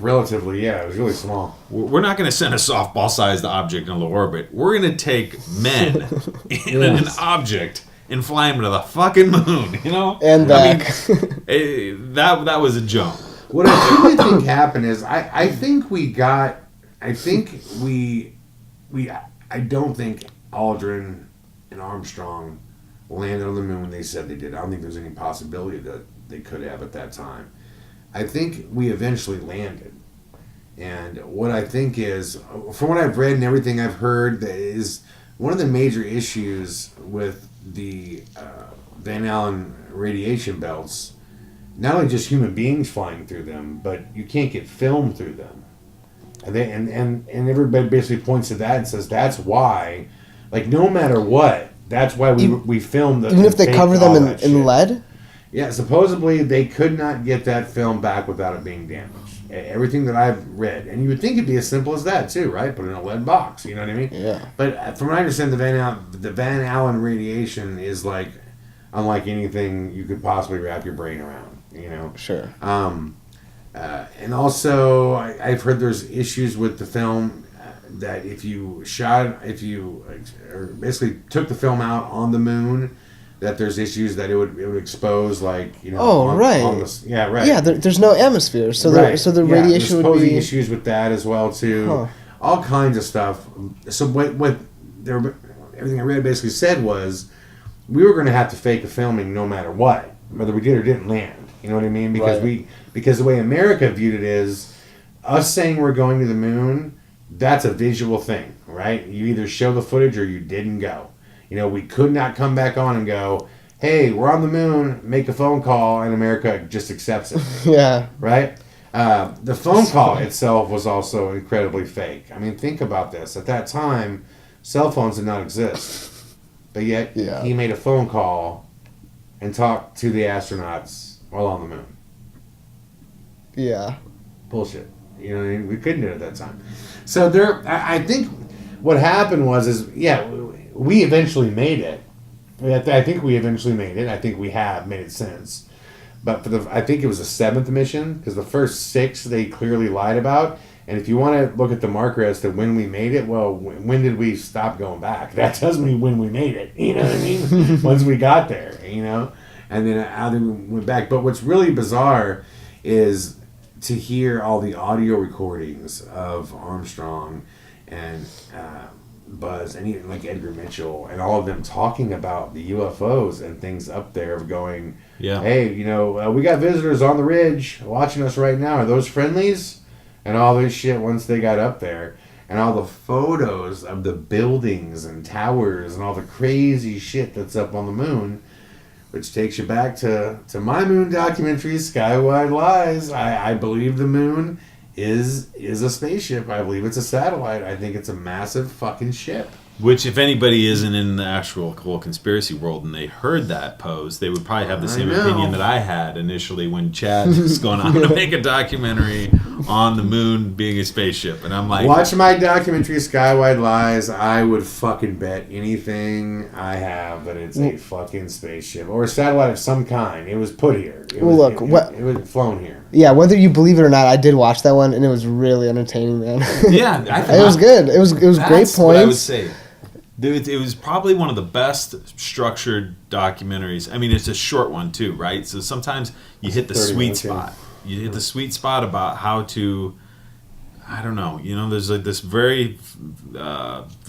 relatively, it was really small. We're not going to send a softball sized object in low orbit. We're going to take men in an object and fly them to the fucking moon, And back. That was a jump. What I really think happened is I don't think Aldrin and Armstrong landed on the moon when they said they did. I don't think there's any possibility that they could have at that time. I think we eventually landed. And what I think is, from what I've read and everything I've heard, is one of the major issues with the Van Allen radiation belts, not only just human beings flying through them, but you can't get film through them. And everybody basically points to that and says that's why, like, no matter what, that's why we filmed even if they cover them in lead. Yeah, supposedly they could not get that film back without it being damaged. Everything that I've read, and you would think it'd be as simple as that too, right? Put it in a lead box, you know what I mean? Yeah. But from what I understand, the Van Allen radiation is like unlike anything you could possibly wrap your brain around, Sure. And also, I've heard there's issues with the film that if you basically took the film out on the moon, that there's issues that it would expose, like, right. Yeah, there's no atmosphere, so the radiation would be issues with that as well too. All kinds of stuff. So what everything I read basically said was we were going to have to fake a filming no matter what, whether we did or didn't land. You know what I mean? Because the way America viewed it is us saying we're going to the moon. That's a visual thing, right? You either show the footage or you didn't go. We could not come back on and go, hey, we're on the moon, make a phone call, and America just accepts it. Yeah. Right? The phone call itself was also incredibly fake. I mean, think about this. At that time, cell phones did not exist. But yet, he made a phone call and talked to the astronauts while on the moon. Yeah. Bullshit. You know what I mean? We couldn't do it at that time. So I think what happened was we eventually made it. I think we eventually made it. I think we have made it since. But I think it was the 7th mission, because the first 6 they clearly lied about. And if you want to look at the marker as to when we made it, well, when did we stop going back? That tells me when we made it. You know what I mean? Once we got there, and then how we went back. But what's really bizarre is to hear all the audio recordings of Armstrong and Buzz and even like Edgar Mitchell and all of them talking about the UFOs and things up there of going, hey, you know, we got visitors on the ridge watching us right now. Are those friendlies? And all this shit once they got up there. And all the photos of the buildings and towers and all the crazy shit that's up on the moon, which takes you back to my moon documentary, Skywide Lies. I believe the moon is a spaceship. I believe it's a satellite. I think it's a massive fucking ship. Which, if anybody isn't in the actual whole conspiracy world and they heard that pose, they would probably have the same opinion that I had initially when Chad was going on to make a documentary on the moon being a spaceship. And I'm like... Watch my documentary, Skywide Lies. I would fucking bet anything I have that it's a fucking spaceship. Or a satellite of some kind. It was put here. It was flown here. Yeah, whether you believe it or not, I did watch that one, and it was really entertaining, man. Yeah. It was good. It was great points. What I would say. It was probably one of the best structured documentaries. I mean, it's a short one too, right? So sometimes you hit the sweet spot. You hit the sweet spot about how to, I don't know, you know, there's like this very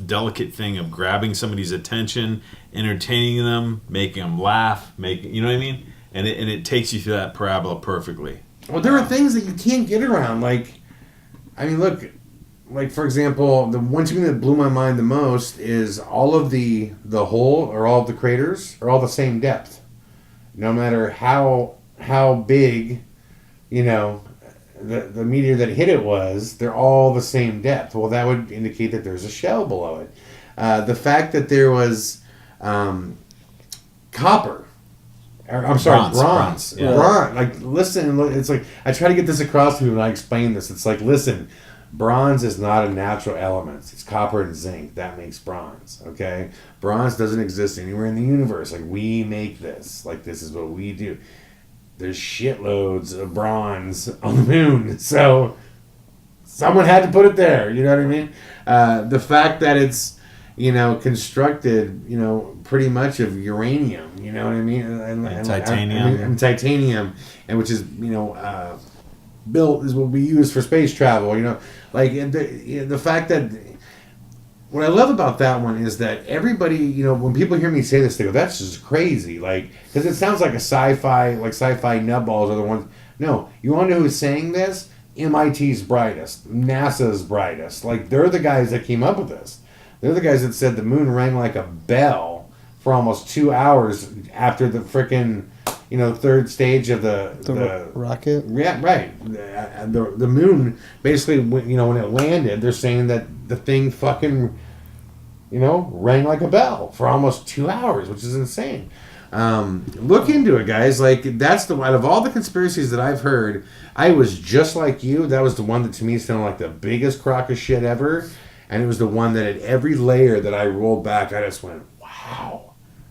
delicate thing of grabbing somebody's attention, entertaining them, making them laugh, you know what I mean? And it takes you through that parabola perfectly. Well, there are things that you can't get around. Like, I mean, look... Like, for example, the one thing that blew my mind the most is all of the hole or all of the craters are all the same depth. No matter how big, you know, the meteor that hit it was, they're all the same depth. Well, that would indicate that there's a shell below it. The fact that there was copper. I'm sorry, bronze. Yeah. Bronze. Like, listen, it's like, I try to get this across to you when I explain this. It's like, listen, bronze is not a natural element. It's copper and zinc. That makes bronze, okay? Bronze doesn't exist anywhere in the universe. Like, we make this. Like, this is what we do. There's shitloads of bronze on the moon. So, someone had to put it there. You know what I mean? The fact that it's, you know, constructed, you know, pretty much of uranium. You know what I mean? And titanium. And titanium, and which is, you know, built is what we use for space travel. You know, like the fact that what I love about that one is that everybody, you know, when people hear me say this, they go, "That's just crazy," like, because it sounds like a sci-fi nutballs are the ones. No, you want to know who's saying this? MIT's brightest, NASA's brightest. Like, they're the guys that came up with this. They're the guys that said the moon rang like a bell for almost 2 hours after the frickin', you know, third stage of the rocket. Yeah, right. The moon basically, you know, when it landed, they're saying that the thing fucking, you know, rang like a bell for almost 2 hours, which is insane. Look into it, guys. Like, that's out of all the conspiracies that I've heard, I was just like you. That was the one that to me sounded like the biggest crock of shit ever. And it was the one that at every layer that I rolled back, I just went,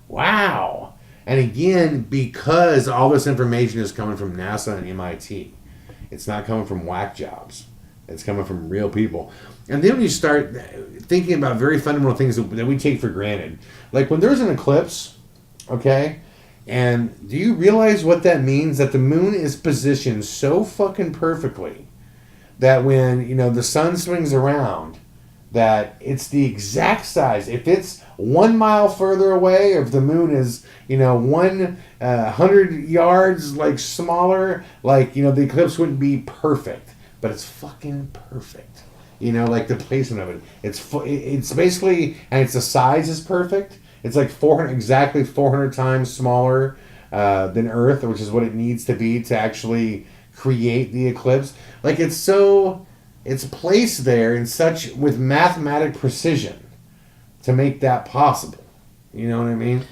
wow. And again, because all this information is coming from NASA and MIT, it's not coming from whack jobs. It's coming from real people. And then when you start thinking about very fundamental things that we take for granted, like when there's an eclipse, okay, and do you realize what that means? That the moon is positioned so fucking perfectly that when, you know, the sun swings around, that it's the exact size. If it's 1 mile further away, or if the moon is, you know, 100 yards like smaller, like, you know, the eclipse wouldn't be perfect, but it's fucking perfect. You know, like the placement of it. It's basically, and it's the size is perfect. It's like 400 times smaller than Earth, which is what it needs to be to actually create the eclipse. Like, it's placed there in such with mathematic precision to make that possible. You know what I mean?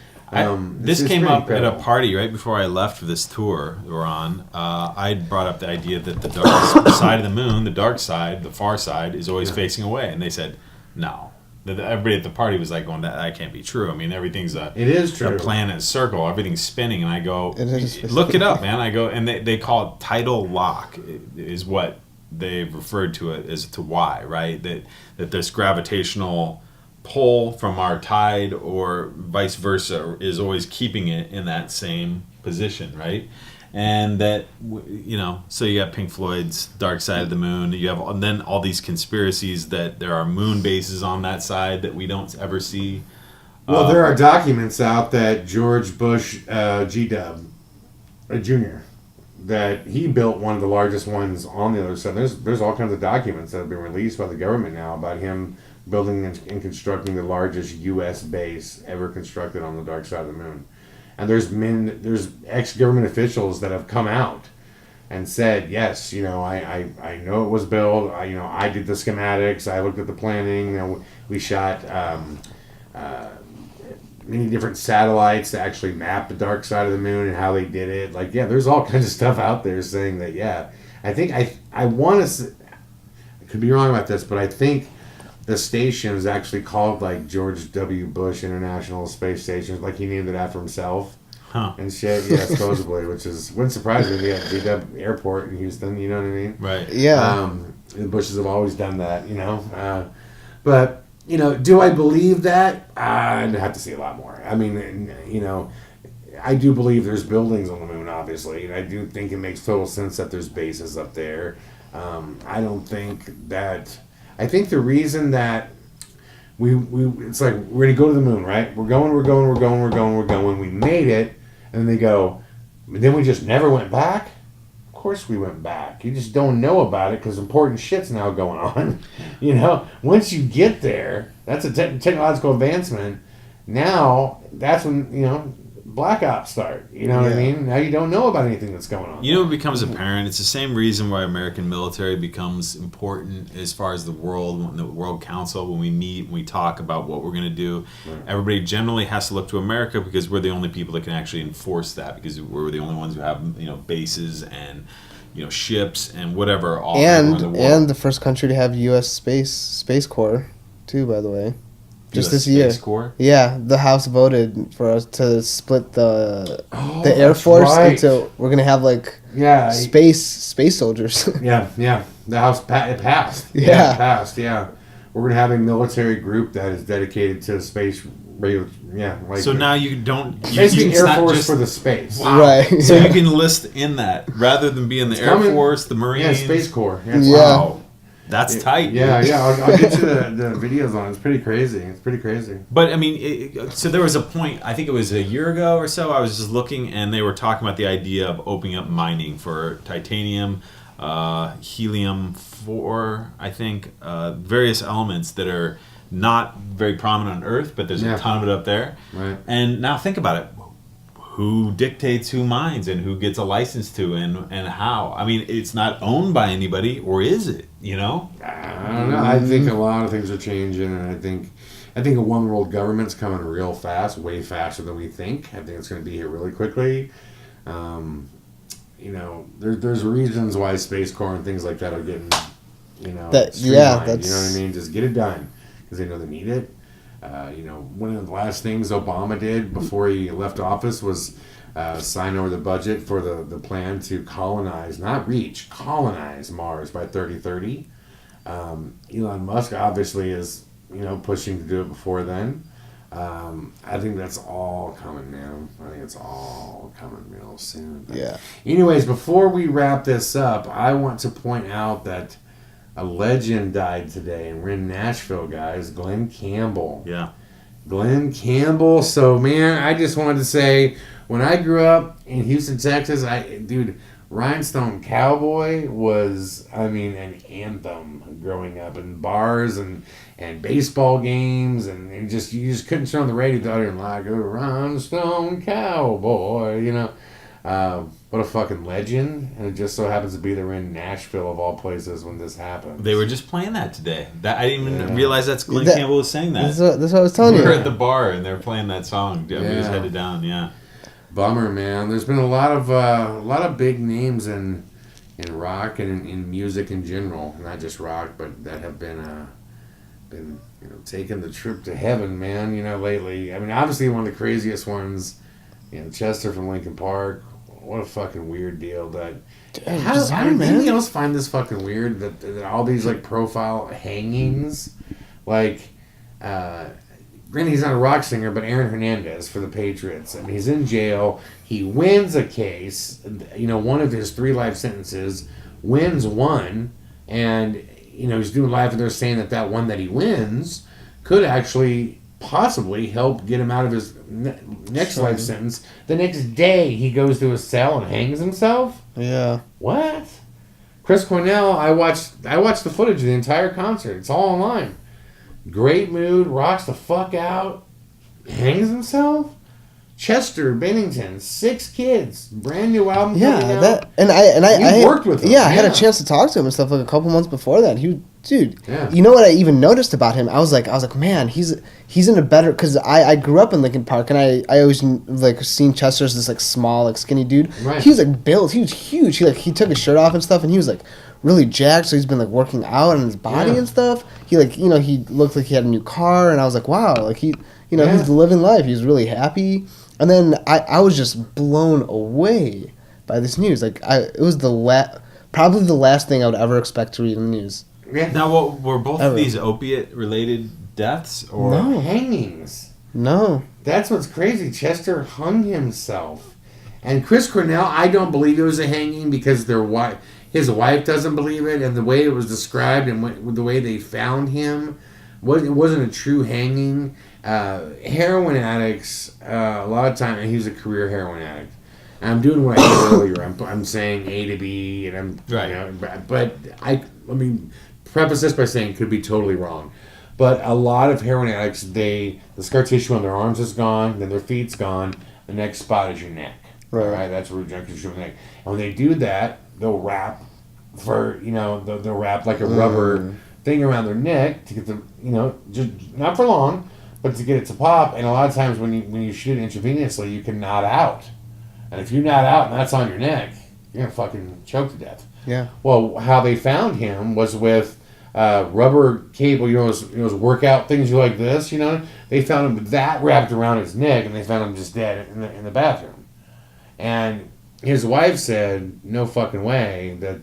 This came up at a party right before I left for this tour we're on. I brought up the idea that the dark side of the moon, the dark side, the far side, is always facing away, and they said no. Everybody at the party was like going, that can't be true. I mean, everything's it is true. A planet circle, everything's spinning, and I go, it look it up, man. I go, and they call it tidal lock is what they've referred to it as to why, right? That this gravitational pull from our tide or vice versa is always keeping it in that same position, right? And that, so you got Pink Floyd's Dark Side of the Moon. You have, and then all these conspiracies that there are moon bases on that side that we don't ever see. Well, there are documents out that George Bush, G-Dub, Jr., that he built one of the largest ones on the other side. There's all kinds of documents that have been released by the government now about him building and constructing the largest U.S. base ever constructed on the dark side of the moon. And there's ex-government officials that have come out and said, yes, I know it was built. I did the schematics. I looked at the planning. We shot many different satellites to actually map the dark side of the moon and how they did it. Like, yeah, there's all kinds of stuff out there saying that, yeah. I think I want to, I could be wrong about this, but I think the station is actually called, like, George W. Bush International Space Station. Like, he named it after himself. Huh. And shit, yeah, supposedly, which wouldn't surprise me. Yeah, J-Dub Airport in Houston, you know what I mean? Right. Yeah. The Bushes have always done that, but... do I believe that? I'd have to see a lot more. I mean, I do believe there's buildings on the moon, obviously, and I do think it makes total sense that there's bases up there. I don't think that... I think the reason that it's like, we're going to go to the moon, right? We're going. We made it, and they go, but then we just never went back? Of course we went back. You just don't know about it because important shit's now going on. Once you get there, that's a technological advancement. Now, that's when, black ops start. You know what I mean? Now you don't know about anything that's going on. It becomes apparent. It's the same reason why American military becomes important as far as the World Council, when we meet and we talk about what we're going to do. Right. Everybody generally has to look to America because we're the only people that can actually enforce that, because we're the only ones who have, bases and, ships and whatever all around the world. And the first country to have U.S. Space Corps, too, by the way. Just US this year. Space Corps? Yeah, the House voted for us to split the Air Force into, we're gonna have space soldiers. yeah. The House it passed. It passed. Yeah, we're gonna have a military group that is dedicated to space. So now you don't. Basically, Air Force for the space. Wow. Right. So you can enlist in that rather than be in the Air Force, the Marines. Yeah, Space Corps. Yeah. Wow. That's tight. Yeah. I'll get you the videos on it. It's pretty crazy. But, I mean, so there was a point, I think it was a year ago or so, I was just looking, and they were talking about the idea of opening up mining for titanium, helium-4, I think, various elements that are not very prominent on Earth, but there's a ton of it up there. Right. And now think about it. Who dictates who mines and who gets a license to and how? I mean, it's not owned by anybody, or is it? I don't know. I think a lot of things are changing, and I think a one world government's coming real fast, way faster than we think. I think it's going to be here really quickly. There's reasons why Space Corps and things like that are getting, streamlined. You know what I mean? Just get it done because they know they need it. One of the last things Obama did before he left office was sign over the budget for the plan to colonize Mars by 2030. Elon Musk obviously is, pushing to do it before then. I think that's all coming, man. I think it's all coming real soon. But anyways, before we wrap this up, I want to point out that a legend died today, and we're in Nashville, guys. Glenn Campbell. Yeah. Glenn Campbell. So, man, I just wanted to say, when I grew up in Houston, Texas, Rhinestone Cowboy was, an anthem growing up in bars and baseball games, and you just couldn't turn on the radio without hearing like a Rhinestone Cowboy, What a fucking legend. And it just so happens to be that we're in Nashville, of all places, when this happened. They were just playing that today. I didn't even realize that's Glenn Campbell was saying that. That's what I was telling you. We were at the bar, and they're playing that song. We just headed down, Bummer, man. There's been a lot of big names in rock and in music in general. Not just rock, but that have been taking the trip to heaven, man, lately. Obviously one of the craziest ones, Chester from Linkin Park. What a fucking weird deal. How did anybody else find this fucking weird that all these profile hangings, granted he's not a rock singer, but Aaron Hernandez for the Patriots. And he's in jail. He wins a case, one of his 3 life sentences, wins one, and, he's doing life, and they're saying that one that he wins could actually possibly help get him out of his next life sentence. The next day, he goes to his cell and hangs himself? Yeah. What? Chris Cornell, I watched the footage of the entire concert. It's all online. Great mood, rocks the fuck out, hangs himself. Chester Bennington, 6 kids, brand new album. Yeah, coming out. that and I worked with him. Yeah, I had a chance to talk to him and stuff like a couple months before that. Dude, Yeah. you know what I even noticed about him? I was like, man, he's in a better, because I grew up in Lincoln Park, and I always like seen Chester as this like small, like skinny dude. Right. He was like built, he was huge. He took his shirt off and stuff, and he was like really jacked. So he's been like working out on his body and stuff. He he looked like he had a new car, and I was like, wow, like he's living life. He was really happy. And then I was just blown away by this news. Like it was probably the last thing I would ever expect to read in the news. Yeah. Now, were both of these opiate-related deaths? Or No. Hangings. No. That's what's crazy. Chester hung himself. And Chris Cornell, I don't believe it was a hanging because his wife doesn't believe it, and the way it was described and the way they found him, it wasn't a true hanging. Heroin addicts, a lot of time, and he was a career heroin addict. And I'm doing what I did earlier. I'm saying A to B, and I'm Right. but I mean, preface this by saying could be totally wrong. But a lot of heroin addicts, the scar tissue on their arms is gone, then their feet's gone. The next spot is your neck. Right. All right, that's where the tissue on the neck. And when they do that, they'll wrap they'll wrap like a rubber thing around their neck to get the just not for long, but to get it to pop. And a lot of times when you shoot it intravenously, you can knot out. And if you knot out and that's on your neck, you're gonna fucking choke to death. Yeah. Well, how they found him was with rubber cable, those workout things you like this, They found him with that wrapped around his neck, and they found him just dead in the bathroom. And his wife said, no fucking way that,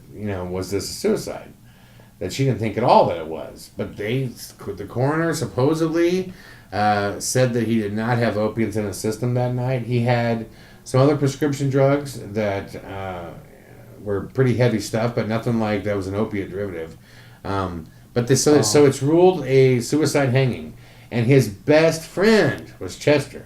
was this a suicide? That she didn't think at all that it was. But the coroner supposedly said that he did not have opiates in his system that night. He had some other prescription drugs that were pretty heavy stuff, but nothing like that was an opiate derivative. So it's ruled a suicide hanging. And his best friend was Chester.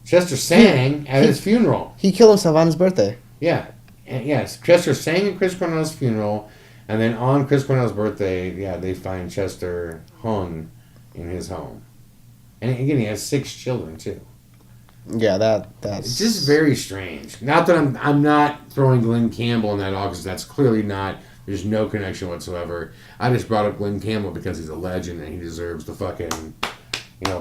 Chester sang at his funeral. He killed himself on his birthday. Yeah. And yes, Chester sang at Chris Cornell's funeral, and then on Chris Cornell's birthday, they find Chester hung in his home. And again, he has 6 children, too. Yeah, that's... It's just very strange. Not that I'm not throwing Glenn Campbell in that all, because that's clearly not... There's no connection whatsoever. I just brought up Glenn Campbell because he's a legend, and he deserves the fucking...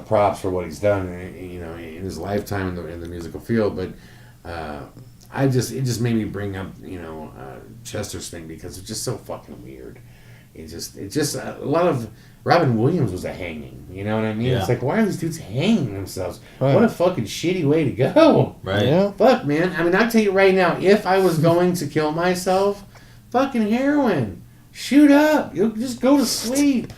props for what he's done, in his lifetime in the musical field. But it just made me bring up, Chester's thing because it's just so fucking weird. It's just a lot of Robin Williams was a hanging. You know what I mean? Yeah. It's like, why are these dudes hanging themselves? Right. What a fucking shitty way to go. Right. Yeah. Fuck, man. I mean, I'll tell you right now, if I was going to kill myself, fucking heroin. Shoot up. You'll just go to sleep.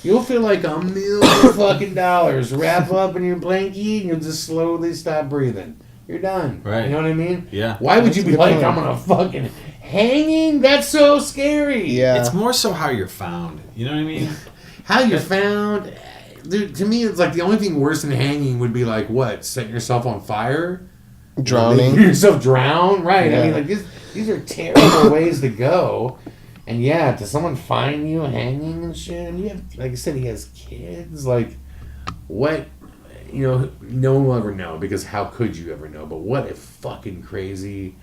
You'll feel like $1 million fucking dollars. Wrap up in your blankie and you'll just slowly stop breathing. You're done. Right. You know what I mean? Yeah. Why would you be That's a like, good I'm point. gonna fucking hanging? That's so scary. Yeah. It's more so how you're found. You know what I mean? How you're found. Dude, to me, it's like the only thing worse than hanging would be like what? Setting yourself on fire? Drowning. Making yourself drown? Right. I Yeah. mean, like these are terrible ways to go. And yeah, to someone find you hanging and shit, and you have, like I said, he has kids. Like, what? No one will ever know, because how could you ever know? But what a fucking crazy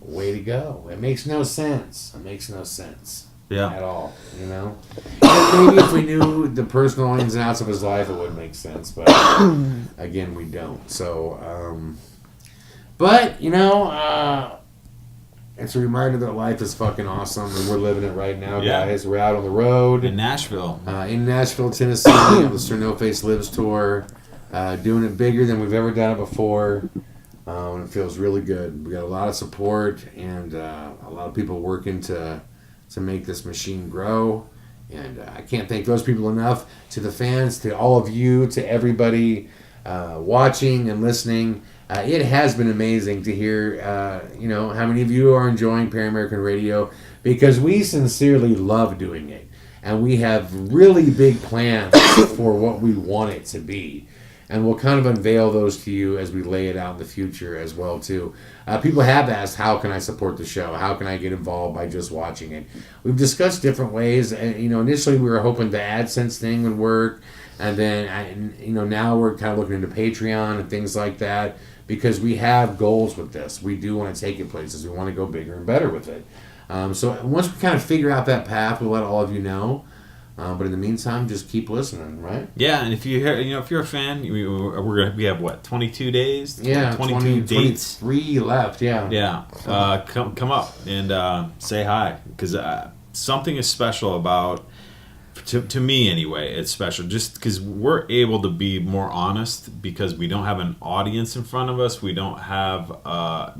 way to go. It makes no sense. It makes no sense. Yeah. At all, And maybe if we knew the personal ins and outs of his life, it would make sense. But again, we don't. So, but it's a reminder that life is fucking awesome, and we're living it right now, Yeah. guys. We're out on the road In Nashville. in Nashville, Tennessee, on the Sir No Face Lives tour, doing it bigger than we've ever done it before. And it feels really good. We got a lot of support and a lot of people working to make this machine grow. And I can't thank those people enough. To the fans, to all of you, to everybody watching and listening. It has been amazing to hear, how many of you are enjoying Paramerican Radio, because we sincerely love doing it. And we have really big plans for what we want it to be. And we'll kind of unveil those to you as we lay it out in the future as well, too. People have asked, how can I support the show? How can I get involved by just watching it? We've discussed different ways. And, initially we were hoping the AdSense thing would work. And then, now we're kind of looking into Patreon and things like that, because we have goals with this. We do want to take it places. We want to go bigger and better with it. So once we kind of figure out that path, we'll let all of you know. But in the meantime, just keep listening, right? Yeah, and if you hear, if you're a fan, we have what, 22 days? Yeah, 22 dates. 23 left. Yeah. Yeah, come up and say hi, because something is special about. To me, anyway, it's special just because we're able to be more honest, because we don't have an audience in front of us. We don't have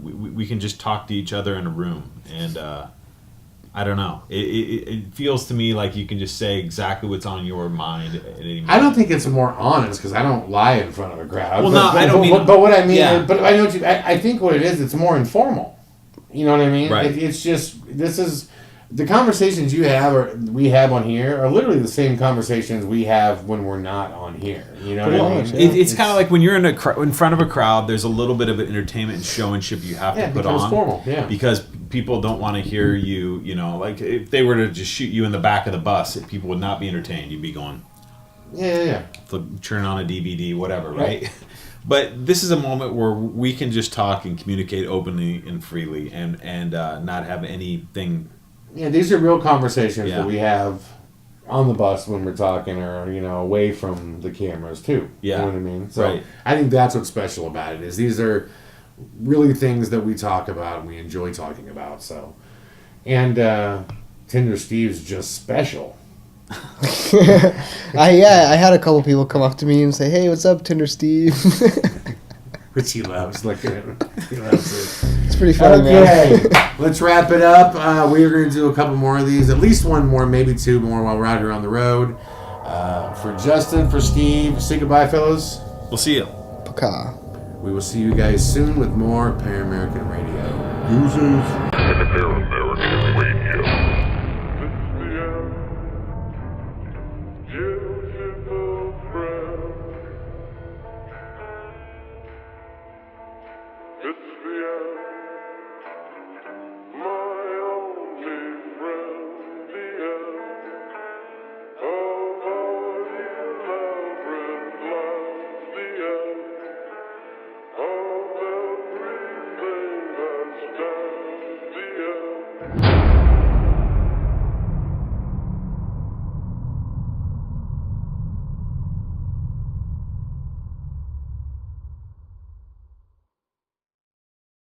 we can just talk to each other in a room, and I don't know. It feels to me like you can just say exactly what's on your mind at any moment. I don't think it's more honest, because I don't lie in front of a crowd. Well, I don't mean. But what I mean, yeah. But I know what you. I think what it is, it's more informal. You know what I mean? Right. It's just, this is. The conversations you have or we have on here are literally the same conversations we have when we're not on here. You know what I mean? It's kind of like when you're in front of a crowd, there's a little bit of an entertainment and showmanship you have to put on. Formal, because people don't want to hear you, like if they were to just shoot you in the back of the bus, people would not be entertained. You'd be going, turn on a DVD, whatever, right? But this is a moment where we can just talk and communicate openly and freely and not have anything. Yeah, these are real conversations that we have on the bus when we're talking, or away from the cameras too. Yeah, you know what I mean. So I think that's what's special about it, is these are really things that we talk about and we enjoy talking about. So, and Tinder Steve's just special. I had a couple people come up to me and say, "Hey, what's up, Tinder Steve?" Which he loves. Look at him. He loves it. It's pretty funny, man. Okay, let's wrap it up. We're going to do a couple more of these. At least one more, maybe two more while we're out here on the road. For Justin, for Steve, say goodbye, fellas. We'll see you. Paka. We will see you guys soon with more Paramerican Radio. Users. Paramerican Radio.